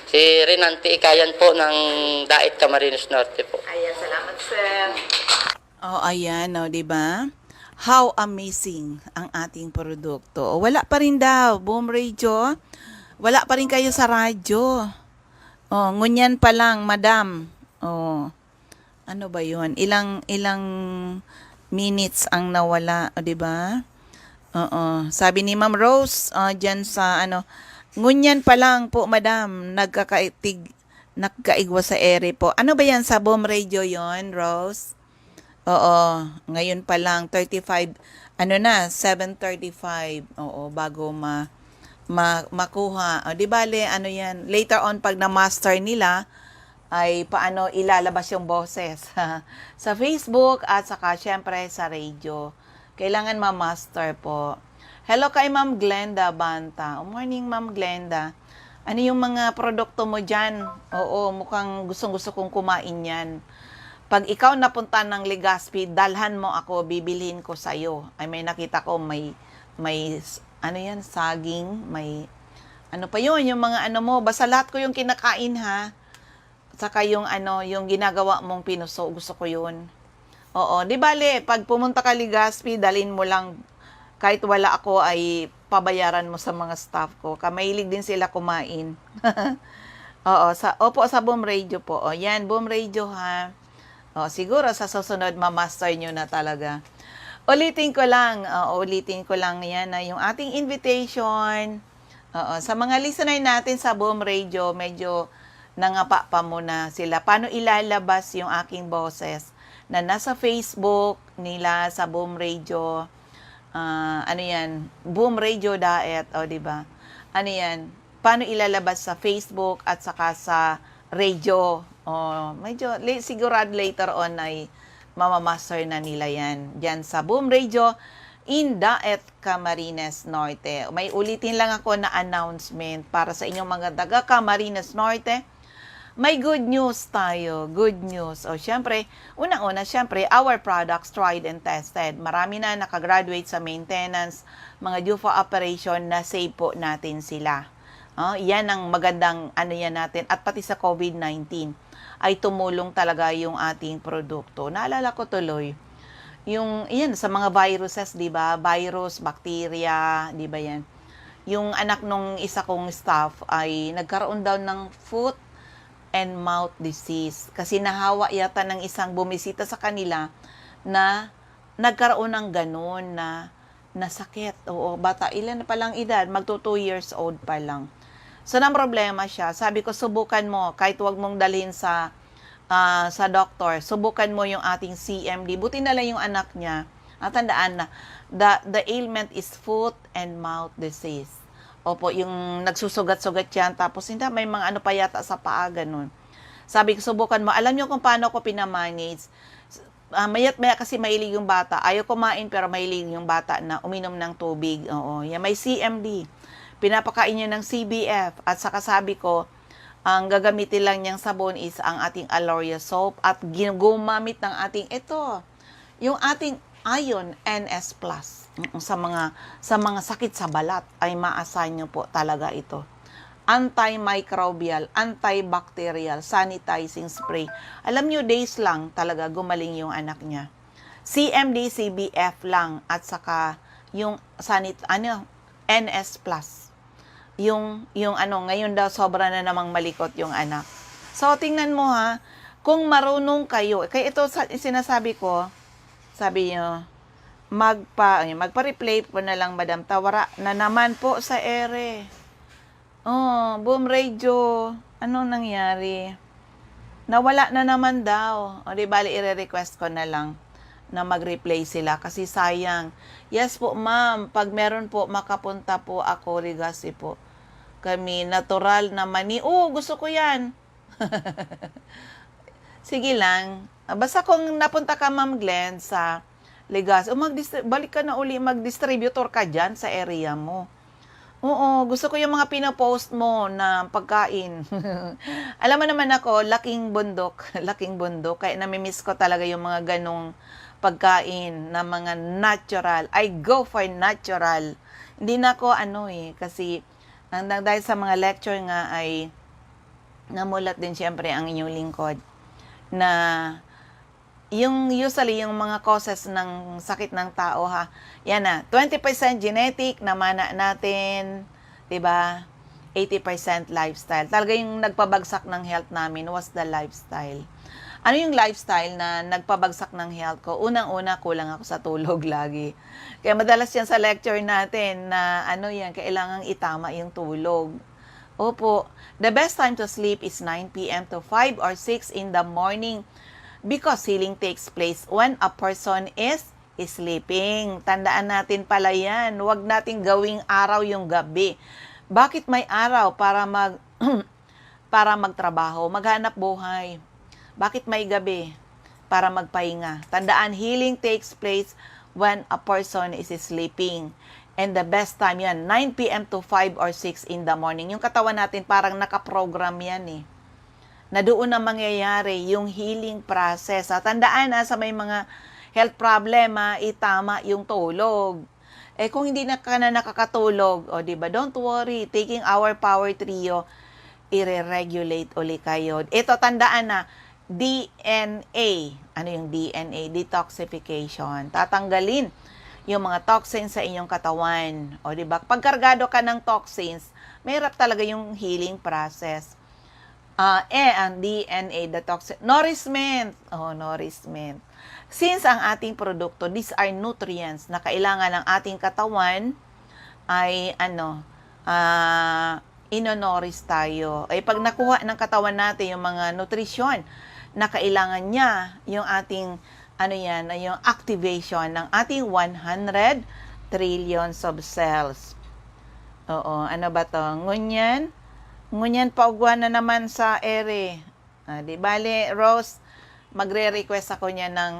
Speaker 3: Si Renante Ikayan po ng Dait Camarines Norte po.
Speaker 1: Ayan, salamat sir. Ayan, di ba? How amazing ang ating produkto. Wala pa rin daw, Boom Radio. Wala pa rin kayo sa radyo. Ngunyan pa lang, madam. Ano ba 'yun? Ilang minutes ang nawala, 'di ba? Sabi ni Ma'am Rose, diyan sa ngunyan pa lang po, madam, nagkaigwa sa ere po. Ano ba 'yan sa Boom Radio 'yon, Rose? Ngayon pa lang 35 7:35. Bago makuha. Di bale, yan, later on pag na-master nila, ay paano ilalabas yung boses sa Facebook at saka syempre sa radio. Kailangan ma-master po. Hello kay Ma'am Glenda Banta. Morning, Ma'am Glenda. Ano yung mga produkto mo dyan? Mukhang gustong-gusto kong kumain yan. Pag ikaw napunta ng Legazpi, dalhan mo ako, bibilhin ko sa'yo. Ay, may nakita ko, may saging, may, pa yun, yung mga mo, basta lahat ko yung kinakain ha. Saka yung ano, yung ginagawa mong pinuso, gusto ko yun. Oo, di bale, pag pumunta ka Legazpi, dalhin mo lang, kahit wala ako ay pabayaran mo sa mga staff ko. Mahilig din sila kumain. Oo, opo, sa Boom Radio po. O, yan, Boom Radio ha. O, siguro sa susunod, ma-master nyo na talaga. Ulitin ko lang yan na yung ating invitation. Oo, sa mga listener natin sa Boom Radio, medyo nangapa pa muna sila. Paano ilalabas yung aking boses na nasa Facebook nila sa Boom Radio? Ano yan? Boom Radio Diet, o di ba? Ano yan? Paano ilalabas sa Facebook at saka sa radio? Medyo sigurado later on ay mamamaster na nila yan. Diyan sa Boom Radio in Daet, Camarines Norte. May ulitin lang ako na announcement para sa inyong mga taga Camarines Norte. May good news tayo. Good news. O, syempre, unang-una, syempre, our products tried and tested. Marami na nakagraduate sa maintenance, mga due for operation na save po natin sila. Yan ang magandang ano yan natin. At pati sa COVID-19 ay tumulong talaga yung ating produkto. Naalala ko tuloy, yung, yan, sa mga viruses, di ba? Virus, bacteria, di ba yan? Yung anak nung isa kong staff ay nagkaroon daw ng foot and mouth disease. Kasi nahawa yata ng isang bumisita sa kanila na nagkaroon ng ganun na sakit. Oo, bata, ilan na palang edad? Magto 2 years old pa lang. So, nang problema siya. Sabi ko, subukan mo, kahit wag mong dalhin sa doktor, subukan mo yung ating CMD. Buti na lang yung anak niya. At tandaan na, the ailment is foot and mouth disease. Opo, yung nagsusugat-sugat yan, tapos hindi, may mga ano pa yata sa paa, ganun. Sabi ko, subukan mo. Alam niyo kung paano ko pinamanage. Mayat-maya kasi mahilig yung bata. Ayaw kumain, pero mahilig yung bata na uminom ng tubig. Oo, yan, may CMD. Pinapakain niya ng CBF. At saka sabi ko, ang gagamitin lang niyang sabon is ang ating Aloria soap at gumamit ng ating yung ating Ion NS Plus. Sa mga sakit sa balat ay maasahan niyo po talaga ito. Antimicrobial, antibacterial, sanitizing spray. Alam niyo, days lang talaga gumaling yung anak niya. CMD, CBF lang at saka yung NS Plus. Yung ngayon daw sobra na namang malikot yung anak. So, tingnan mo ha, kung marunong kayo, kaya ito sinasabi ko, sabi niyo, magpa-replay po na lang, Madam Tawara, na naman po sa ere. Boom Radio, anong nangyari? Nawala na naman daw. O di bali, i-request ko na lang na mag-replay sila kasi sayang. Yes po, ma'am, pag meron po, makapunta po ako, Legazpi po. Kami, natural na mani. Gusto ko yan. Sige lang. Basta kung napunta ka, Ma'am Glenn, sa Legazpi, balik ka na uli, mag-distributor ka dyan sa area mo. Oo, gusto ko yung mga pinapost mo na pagkain. Alam mo naman ako, laking bundok, kaya namimiss ko talaga yung mga ganong pagkain na mga natural. I go for natural. Hindi na ako kasi dahil sa mga lecture nga ay namulat din siyempre ang inyong lingkod na usually yung mga causes ng sakit ng tao yan na, 20% genetic na mana natin, 'di ba? 80% lifestyle. Talaga yung nagpabagsak ng health namin was the lifestyle. Ano yung lifestyle na nagpabagsak ng health ko? Unang-una, kulang ako sa tulog lagi. Kaya madalas yan sa lecture natin na kailangang itama yung tulog. Opo, the best time to sleep is 9 p.m. to 5 or 6 in the morning because healing takes place when a person is sleeping. Tandaan natin pala yan. Huwag nating gawing araw yung gabi. Bakit may araw? Para magtrabaho, maghanap buhay. Bakit may gabi? Para magpahinga. Tandaan, healing takes place when a person is sleeping. And the best time yan, 9 p.m. to 5 or 6 in the morning. Yung katawan natin parang nakaprogram yan na doon na mangyayari yung healing process. Tandaan sa may mga health problem, itama yung tulog. Kung hindi na ka na nakakatulog, diba, don't worry, taking our power trio, i-regulate uli kayo. Ito, tandaan na, DNA. Ano yung DNA? Detoxification. Tatanggalin yung mga toxins sa inyong katawan. O, diba? Pag kargado ka ng toxins, mahirap talaga yung healing process. Ang DNA, nourishment. Oh, nourishment. Since ang ating produkto, these are nutrients na kailangan ng ating katawan ay inonourish tayo. Ay pag nakuha ng katawan natin yung mga nutrisyon na kailangan niya, yung ating yung activation ng ating 100 trillions of cells. Oo, ano ba to? Ngunyan paugwa na naman sa ere. Di bale, Rose, magre-request ako niya ng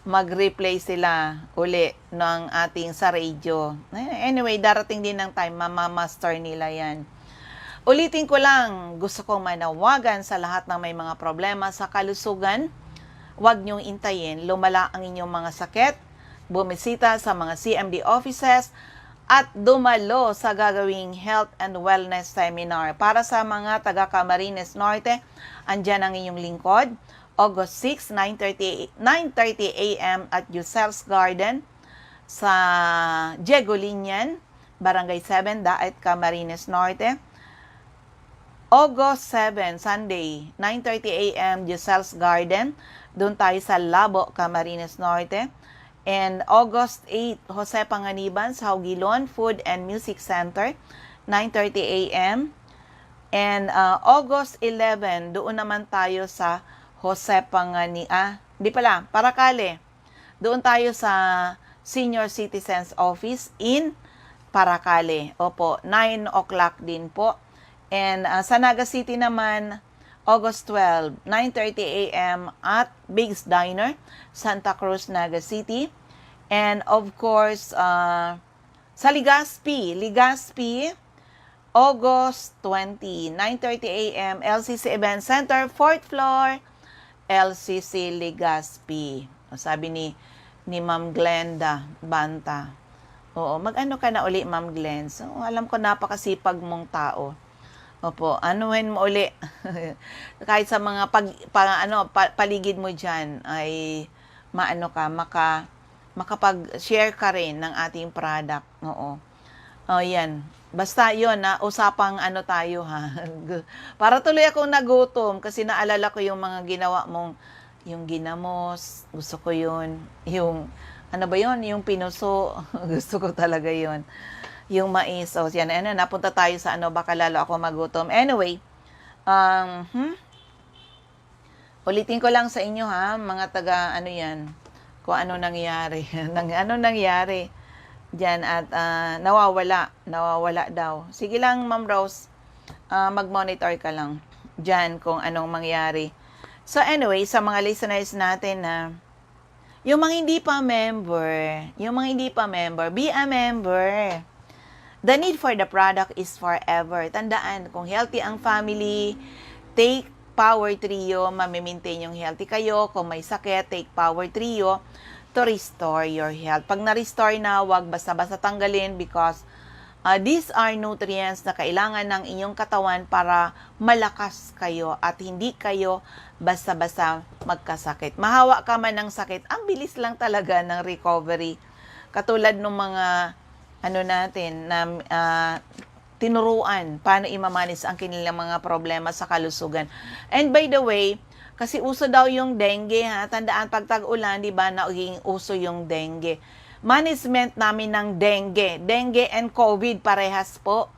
Speaker 1: mag-replay sila uli ng ating sa radio. Anyway, darating din ng time, mamamaster nila yan. Ulitin ko lang, gusto kong manawagan sa lahat ng may mga problema sa kalusugan. Huwag niyong intayin, lumala ang inyong mga sakit, bumisita sa mga CMD offices, at dumalo sa gagawing health and wellness seminar. Para sa mga taga Camarines Norte, andyan ang inyong lingkod, August 6, 9:30 a.m. at Yusel's Garden sa Diego-Linian, Barangay 7, Daet, Camarines Norte. August 7, Sunday, 9:30 a.m. Yusel's Garden, doon tayo sa Labo, Camarines Norte. And August 8, Jose Panganiban sa Hugilon Food and Music Center, 9:30 a.m. And August 11, doon naman tayo sa Jose Paracale. Doon tayo sa Senior Citizens Office in Paracale. Opo, 9 o'clock din po. And sa Naga City naman, August 12, 9:30 a.m. at Big's Diner, Santa Cruz, Naga City. And of course, sa Legazpi, August 20, 9:30 a.m. LCC Event Center, 4th floor, LCC Legazpi. Sabi ni Ma'am Glenda Banta. Oo, mag-ano ka na uli, Ma'am Glenn. So, alam ko napakasipag mong tao. Opo, anuhin mo uli. Kahit sa mga paligid mo dyan, ay makapag-share ka rin ng ating product. Oo. O, yan. Basta yun, usapang tayo, ha. Para tuloy akong nagutom kasi naalala ko yung mga ginawa mong, yung ginamos, gusto ko yun. Yung, yung pinuso, gusto ko talaga yun. Yung mais. So, yan. Napunta tayo sa baka lalo ako magutom. Anyway, ulitin ko lang sa inyo, ha, mga taga, kung ano nangyari. Ano nangyari dyan at nawawala daw. Sige lang, Ma'am Rose, mag-monitor ka lang dyan kung anong mangyari. So, anyway, sa mga listeners natin na yung mga hindi pa member, be a member. The need for the product is forever. Tandaan, kung healthy ang family, take Power Trio, mamimaintain yung healthy kayo. Kung may sakit, take Power Trio to restore your health. Pag na-restore na, wag basta-basta tanggalin because these are nutrients na kailangan ng inyong katawan para malakas kayo at hindi kayo basta-basta magkasakit. Mahawa ka man ng sakit, ang bilis lang talaga ng recovery. Katulad ng mga natin na tinuruan paano imamanis ang kanilang mga problema sa kalusugan. And by the way, kasi uso daw yung dengue, ha? Tandaan, pag tag-ulan, di ba, naging uso yung dengue. Management namin ng dengue and COVID, parehas po.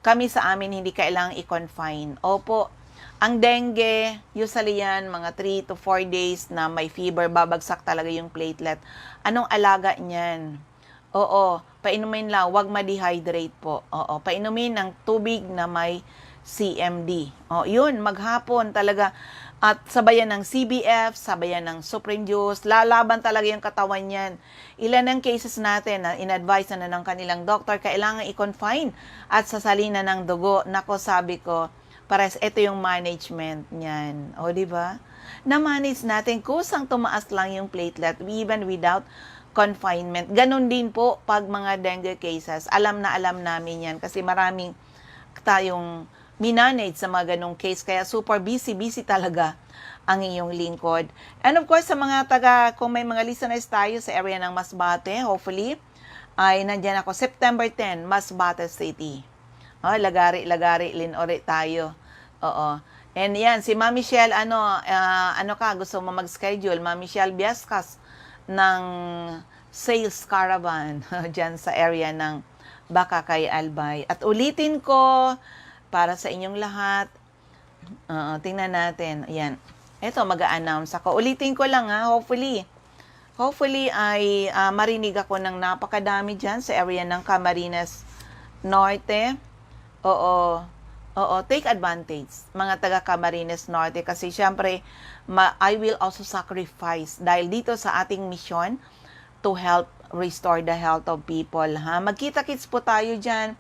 Speaker 1: Kami sa amin, hindi kailangang i-confine. Opo, ang dengue, usually yan, mga 3 to 4 days na may fever, babagsak talaga yung platelet. Anong alaga niyan? Oo, painumin lang, wag ma-dehydrate po. Oo, painumin ng tubig na may CMD. O, yun, maghapon talaga. At sabayan ng CBF, sabayan ng Supreme Juice, lalaban talaga yung katawan yan. Ilan ang cases natin na in-advise na ng kanilang doktor, kailangan i-confine at sasalina ng dugo. Nako, sabi ko, pares, ito yung management niyan. O, di ba? Na-manage natin, kusang tumaas lang yung platelet, even without confinement. Ganon din po pag mga dengue cases. Alam na alam namin yan kasi maraming tayong minanage sa mga ganong case. Kaya super busy talaga ang iyong lingkod. And of course, sa mga kung may mga listeners tayo sa area ng Masbate, hopefully, ay nandyan ako. September 10, Masbate City. Oh, lagari, linori tayo. Oo. And yan, si Ma'am Michelle, gusto mo mag-schedule? Ma'am Michelle Biascas ng Sales Caravan dyan sa area ng Bakakay, Albay. At ulitin ko, para sa inyong lahat, tingnan natin. Ayan. Ito, mag-a-announce ako. Ulitin ko lang Hopefully ay marinig ako ng napakadami dyan sa area ng Camarines Norte. Oo, take advantage, mga taga Camarines Norte, kasi syempre, I will also sacrifice dahil dito sa ating mission to help restore the health of people. Magkita-kits po tayo dyan.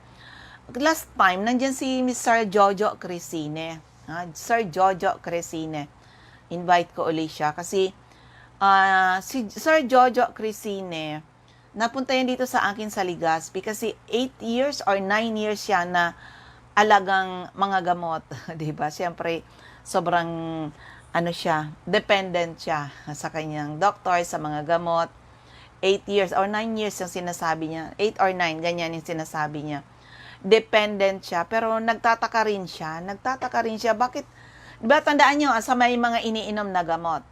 Speaker 1: Last time, nandyan si Mr. Jojo Crescine. Sir Jojo Crescine. Invite ko ulit siya kasi si Sir Jojo Crescine, napunta yan dito sa akin sa Legazpi kasi 8 years or 9 years siya na alagang mga gamot. Diba? Siyempre, sobrang dependent siya sa kanyang doktor, sa mga gamot. 8 years or 9 years yung sinasabi niya. 8 or 9, ganyan yung sinasabi niya. Dependent siya, pero nagtataka rin siya. Bakit? Diba, tandaan nyo, sa may mga iniinom na gamot.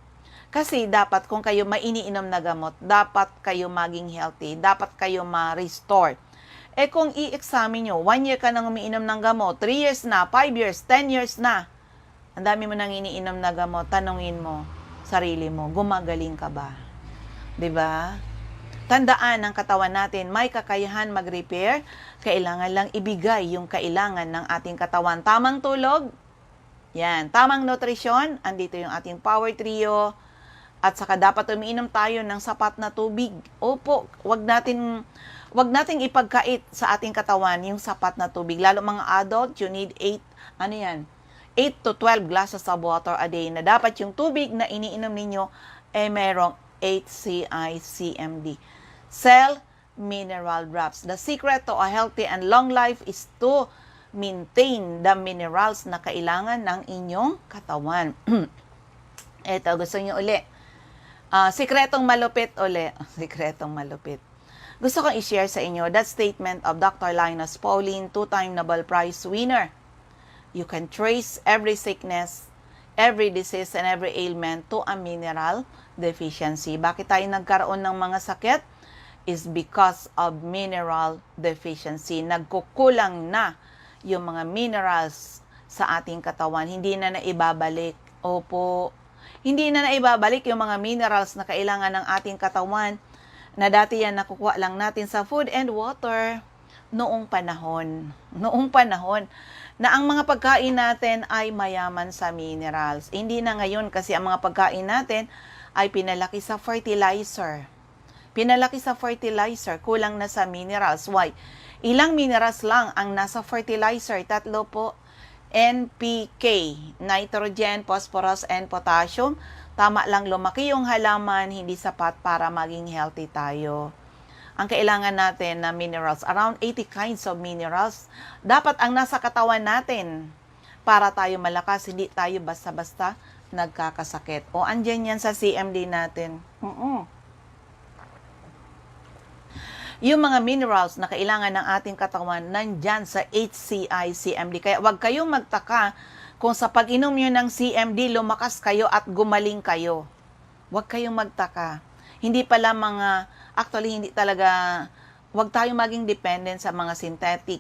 Speaker 1: Kasi dapat kung kayo mainiinom na gamot, dapat kayo maging healthy, dapat kayo ma-restore. Kung i-examine nyo, 1 year ka nang umiinom ng gamot, 3 years na, 5 years, 10 years na, ang dami mo nang iniinom na gamot, tanungin mo, sarili mo, gumagaling ka ba? 'Di ba? Tandaan, ang katawan natin may kakayahan mag-repair, kailangan lang ibigay yung kailangan ng ating katawan. Tamang tulog, yan, tamang nutrisyon, andito yung ating power trio, at saka dapat umiinom tayo ng sapat na tubig. Opo, wag nating ipagkait sa ating katawan yung sapat na tubig. Lalo mga adult, you need 8 to 12 glasses of water a day, na dapat yung tubig na iniinom ninyo merong 8 CICMD. Cell Mineral Drops. The secret to a healthy and long life is to maintain the minerals na kailangan ng inyong katawan. Ito, gusto nyo uli. Sikretong malupit uli. Sikretong malupit. Gusto kong i-share sa inyo that statement of Dr. Linus Pauling, 2-time Nobel Prize winner. You can trace every sickness, every disease, and every ailment to a mineral deficiency. Bakit tayo nagkaroon ng mga sakit? Is because of mineral deficiency. Nagkukulang na yung mga minerals sa ating katawan. Hindi na naibabalik. Opo. Hindi na naibabalik yung mga minerals na kailangan ng ating katawan na dati yan nakukuha lang natin sa food and water noong panahon na ang mga pagkain natin ay mayaman sa minerals. Hindi na ngayon kasi ang mga pagkain natin ay pinalaki sa fertilizer. Kulang na sa minerals. Why? Ilang minerals lang ang nasa fertilizer? 3 po. NPK, nitrogen, phosphorus, and potassium. Tama lang lumaki yung halaman, hindi sapat para maging healthy tayo. Ang kailangan natin na minerals, around 80 kinds of minerals, dapat ang nasa katawan natin para tayo malakas, hindi tayo basta-basta nagkakasakit. O andyan yan sa CMD natin. Yung mga minerals na kailangan ng ating katawan nandyan sa HCI CMD. Kaya wag kayong magtaka kung sa pag-inom nyo ng CMD, lumakas kayo at gumaling kayo. Wag kayong magtaka. Hindi talaga, wag tayong maging dependent sa mga synthetic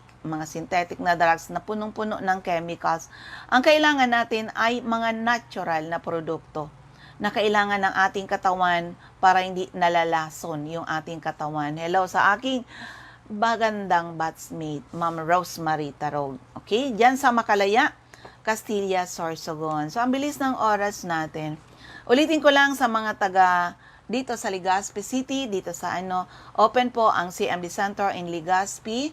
Speaker 1: na drugs na punong-puno ng chemicals. Ang kailangan natin ay mga natural na produkto na kailangan ng ating katawan para hindi nalalason yung ating katawan. Hello sa aking magandang batchmate, Ma'am Rosemary Tarog. Okay? Diyan sa Makalaya, Castilla, Sorsogon. So, ang bilis ng oras natin. Ulitin ko lang sa mga taga dito sa Legazpi City, dito sa open po ang CMD Center in Legazpi,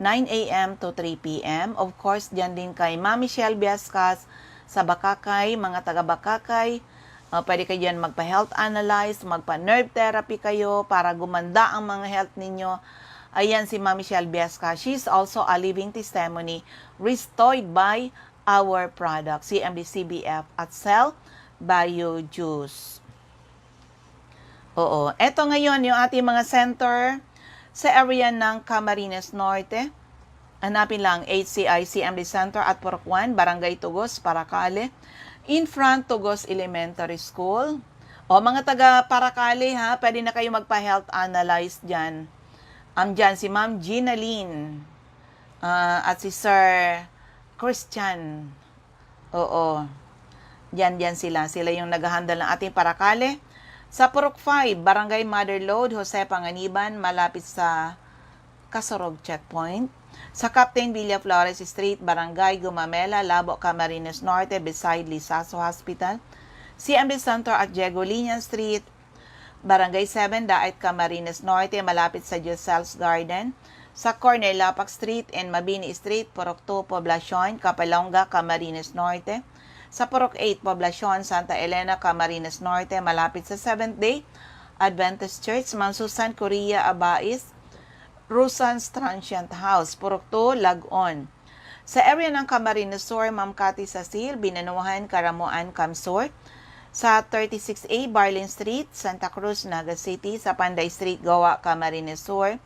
Speaker 1: 9 a.m. to 3 p.m. Of course, diyan din kay Ma'am Michelle Biascas sa Bakakay, mga taga Bakakay. Pwede kayo dyan magpa-health analyze, magpa-nerve therapy kayo para gumanda ang mga health ninyo. Ayan si Ma'am Michelle Biesca. She's also a living testimony restored by our product, CMD CBF at Cell Bio Juice. Oo. Ito ngayon yung ating mga center sa area ng Camarines Norte. Hanapin lang HCI CMD Center at Purok 1, Barangay Tugos, Paracale. In front, Tugos Elementary School. O mga taga Paracale ha, pwede na kayo magpa-health analyze dyan. Dyan si Ma'am Gina Lynn at si Sir Christian. Oo. Diyan sila. Sila yung nag-handle ng ating Paracale. Sa Purok 5, Barangay Mother Lode, Jose Panganiban, malapit sa Kasorog Checkpoint. Sa Captain Villa Flores Street, Barangay Gumamela, Labo, Camarines Norte, beside Lisaso Hospital. CMD Center at Diego-Linian Street, Barangay 7, Daet, Camarines Norte, malapit sa Josel's Garden. Sa corner, Lapak Street and Mabini Street, Purok 2, Poblacion, Capalonga, Camarines Norte. Sa Purok 8, Poblacion, Santa Elena, Camarines Norte, malapit sa Seventh-day Adventist Church, Ma'am Susan Correa Abais, Rusan's Transient House, Purok 2, Lagon. Sa area ng Camarines Sur, Ma'am Cathy Sasil, Binanuhan, Karamuan, Camsur. Sa 36A, Barlin Street, Santa Cruz, Naga City. Sa Panday Street, Goa, Camarines Sur.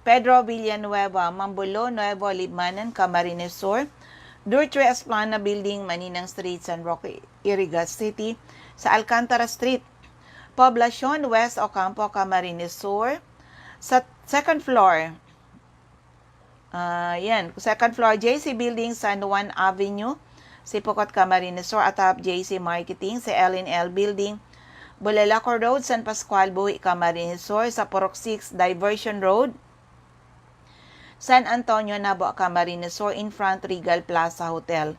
Speaker 1: Pedro Villanueva, Mambulo, Nuevo Libmanan, Camarines Sur. Durtre Esplana Building, Maninang Street, San Roque, Irigas City. Sa Alcantara Street, Poblacion, West Ocampo, Camarines Sur. Sa second floor, second floor, JC Building, San Juan Avenue, Sipocot, Camarines Sur, atap JC Marketing. Sa L&L Building, Bulelaco Road, San Pascual, Buhi, Camarines Sur. Sa Purok 6, Diversion Road, San Antonio, Nabo, Camarines Sur, in front Regal Plaza Hotel.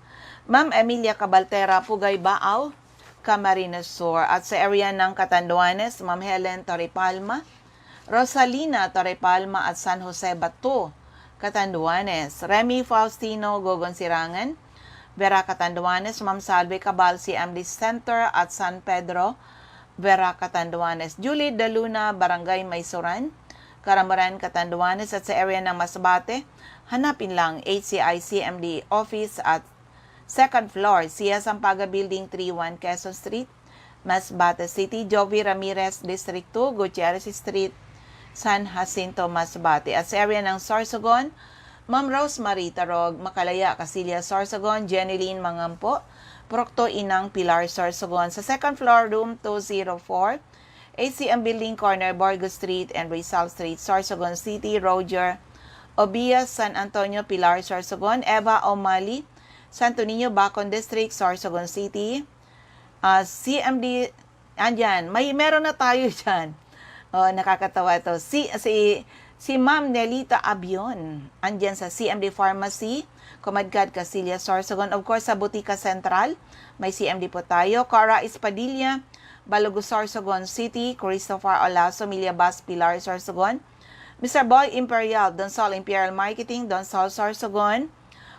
Speaker 1: Ma'am Emilia Cabaltera, Pugay, Baaw, Camarines Sur. At sa area ng Catanduanes, Ma'am Helen Torrepalma, Rosalina Torrepalma at San Jose Bato, Catanduanes. Remy Faustino, Gogon Sirangan, Vera Catanduanes. Ma'am Salve Cabal, CMD Center at San Pedro, Vera Catanduanes. Julie Daluna, Barangay Maysuran, Karamuran, Catanduanes. At sa area ng Masbate, hanapin lang HCI CMD Office at second floor, Sia Sampaga Building 31, Quezon Street, Masbate City. Jovi Ramirez, District 2, Gutierrez Street, San Jacinto, Masbate. At sa area ng Sorsogon, Ma'am Rosemary Tarog, Makalaya, Casilia, Sorsogon. Jeneline Mangampo, Procto Inang, Pilar, Sorsogon. Sa second floor, room 204, ACM Building, corner Borgo Street and Rizal Street, Sorsogon City. Roger Obias, San Antonio, Pilar, Sorsogon. Eva O'Malley, Santo Niño, Bacon District, Sorsogon City. CMD, andyan, meron na tayo dyan. Nakakatawa ito. Si Ma'am Nelita Abion, andyan sa CMD Pharmacy, Comadgad, Casilia, Sorsogon. Of course, sa Butika Central, may CMD po tayo. Cara Espadilla, Balogo, Sorsogon City. Christopher Olaso, Miliabas, Pilar, Sorsogon. Mr. Boy Imperial, Donsol Imperial Marketing, Donsol, Sorsogon.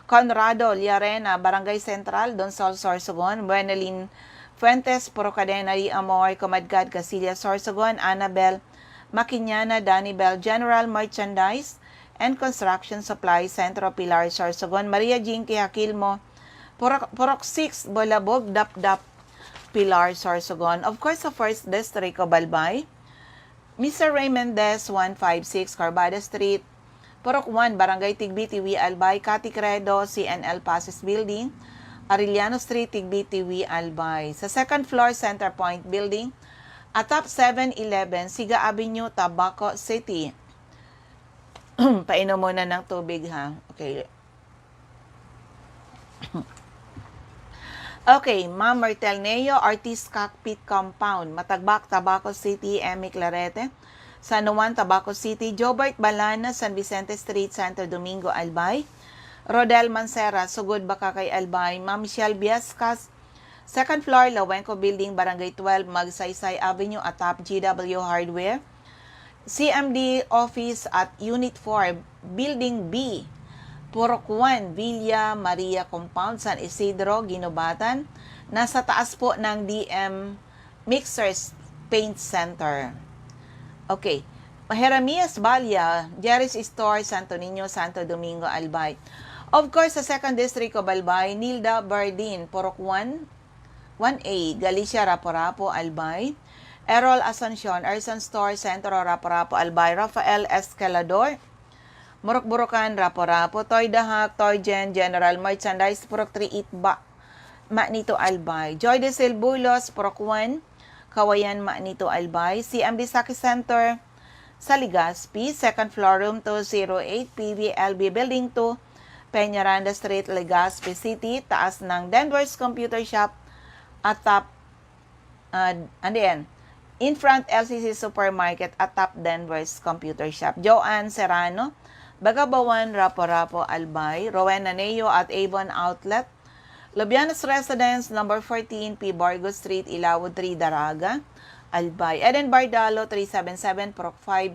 Speaker 1: Conrado Liarena, Barangay Central, Donsol, Sorsogon. Buenalin Fuentes, Puro Cadenary, Amor, Comadgad, Casilia, Sorsogon. Annabel Maquiñana, Danibel, General Merchandise and Construction Supply, Centro, Pilar, Sorsogon. Maria Jinky Aquilmo, Purok 6, Bolabog, Dap-Dap, Pilar, Sorsogon. Of course, sa First District, Balbay. Mr. Raymond Des, 156, Carbada Street. Purok 1, Barangay Tigbi, Tiwi, Albay. Cathy Credo, CNL Passes Building. Arellano Street, Tigbi, Tiwi, Albay. Sa second floor, Center Point Building. Atap 711, Siga Avenue, Tabaco City. Painom muna ng tubig, ha? Okay. Okay, Ma'am Martel Neo, Artist Cockpit Compound, Matagbak, Tabaco City, Emi Clarete. San Juan, Tabaco City. Jobert Balana, San Vicente Street, Santo Domingo, Albay. Rodel Mancera, Sugod, Bakakay, Albay. Ma'am Michelle Biascas, second floor, Lawenco Building, Barangay 12, Magsaysay Avenue, atap GW Hardware. CMD Office at Unit 4, Building B, Purok 1, Villa Maria Compound, San Isidro, Ginobatan. Nasa taas po ng DM Mixers Paint Center. Okay. Jeremias Balya, Jerry's Store, Santo Niño, Santo Domingo, Albay. Of course, sa 2nd District of Albay, Nilda Bardin, Purok 1A, Galicia, Rapo-Rapo, Albay. Errol Asuncion, Arson Store, Centro, Rapo-Rapo, Albay. Rafael Escalador, Murok-Burukan, Rapo-Rapo. Toy Dahak, Toy General Merchandise, Purok 3 Itba, Manito, Albay. Joy de Silbulos, Purok 1, Kawayan, Manito, Albay. CMD Saki Center sa Legazpi, 2nd floor, room 208, PVLB Building 2, Peñaranda Street, Legazpi City, taas ng Denver's Computer Shop at top, and then, in front LCC Supermarket at top Denver's Computer Shop. Joanne Serrano, Bagabawan, Rapo-Rapo, Albay. Rowena Neo at Avon Outlet. Lobianos Residence, number 14, P. Borgo Street, Ilawod 3, Daraga, Albay. Eden Bardalo, 377, Proc 5,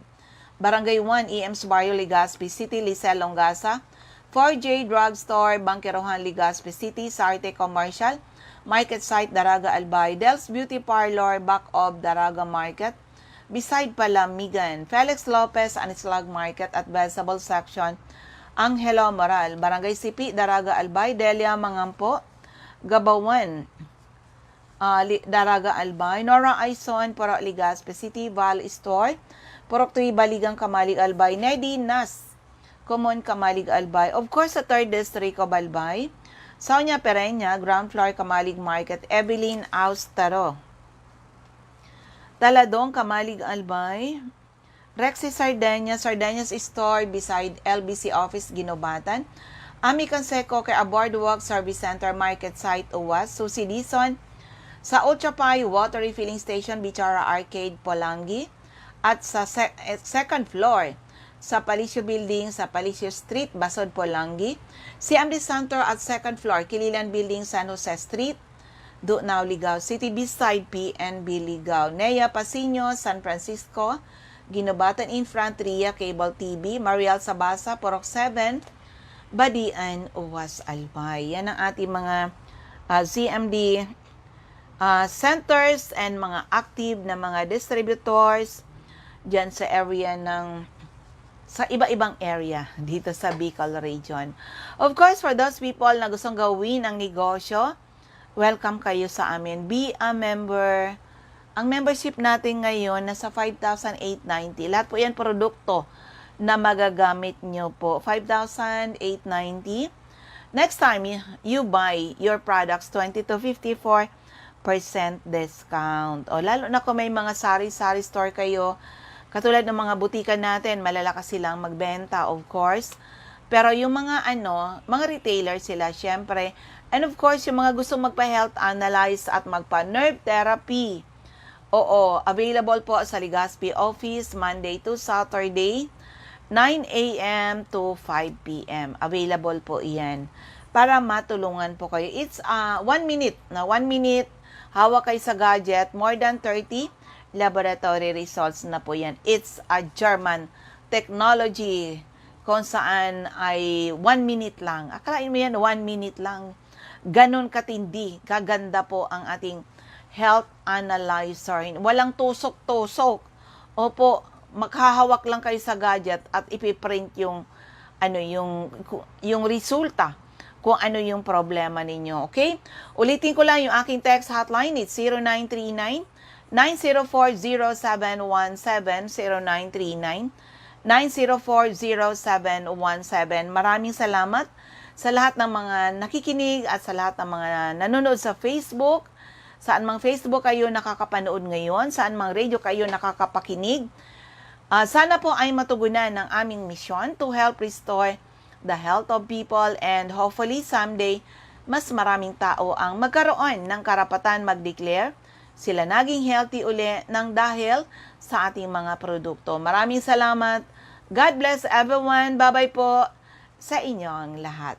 Speaker 1: Barangay 1, EMS Barrio, Legazpi City, Lisel, Longasa. 4J Drugstore, Bangkerohan, Legazpi City, Sarte Commercial, Market Site, Daraga, Albay. Del's Beauty Parlor, back of Daraga Market, beside Palamigan. Felix Lopez, Anislag Market at Vegetable Section, Angelo Moral, Barangay Sipi, Daraga, Albay. Delia Mangampo, Gabawan, Daraga, Albay. Nora Aison, Purok Legazpi City, Val Store, Purok 3, Baligang, Kamalig, Albay. Nedi Nas, Common, Kamalig, Albay. Of course, sa 3rd District of Albay, Sonia Pereña, ground floor, Kamalig Market. Evelyn Austaro, Taladong, Kamalig, Albay. Rexy Sardeñas Store beside LBC Office, Ginobatan. Ami Canseco kay Boardwalk Service Center, Market Site, Uwas. Susie Dison sa Ochapay Water Refilling Station, Bichara Arcade, Polangi. At sa 2nd floor sa Palicio Building sa Palicio Street, Basod, Polangi. CMD Center at 2nd floor, Kililan Building, San Jose Street, Dunao, Ligao City, beside PNB Ligao. Nea Pasino, San Francisco, Ginobatan Infantria, Cable TV. Mariel Sabasa, Purok 7, Badian, Uwas, Albay. Yan ang ating mga CMD centers and mga active na mga distributors dyan sa area sa iba-ibang area dito sa Bicol Region. Of course, for those people na gustong gawin ang negosyo, welcome kayo sa amin. Be a member. Ang membership natin ngayon nasa 5,890. Lahat po yan produkto na magagamit nyo po. 5,890. Next time you buy your products, 20 to 54% discount. O lalo na kung may mga sari-sari store kayo, katulad ng mga butikan natin, malalakas silang magbenta, of course. Pero yung mga mga retailer sila, syempre. And of course, yung mga gustong magpa-health analyze at magpa-nerve therapy. Oo, available po sa Legazpi office, Monday to Saturday, 9 a.m. to 5 p.m. Available po iyan para matulungan po kayo. It's 1 minute. Na 1 minute, hawak kayo sa gadget, more than 30 laboratory results na po yan. It's a German technology kung saan ay 1 minute lang. Akalain mo yan, 1 minute lang. Ganon katindi, kaganda po ang ating health analyzer. Walang tusok-tusok. Opo, maghahawak lang kayo sa gadget at ipiprint yung resulta kung ano yung problema ninyo. Okay? Ulitin ko lang yung aking text hotline. It's 0939-904-0717, 0939-904-0717. Maraming salamat sa lahat ng mga nakikinig at sa lahat ng mga nanonood sa Facebook. Saan mang Facebook kayo nakakapanood ngayon, saan mang radio kayo nakakapakinig. Sana po ay matugunan ng aming misyon to help restore the health of people and hopefully someday mas maraming tao ang magkaroon ng karapatan mag-declare sila naging healthy uli ng dahil sa ating mga produkto. Maraming salamat. God bless everyone. Bye-bye po sa inyong lahat.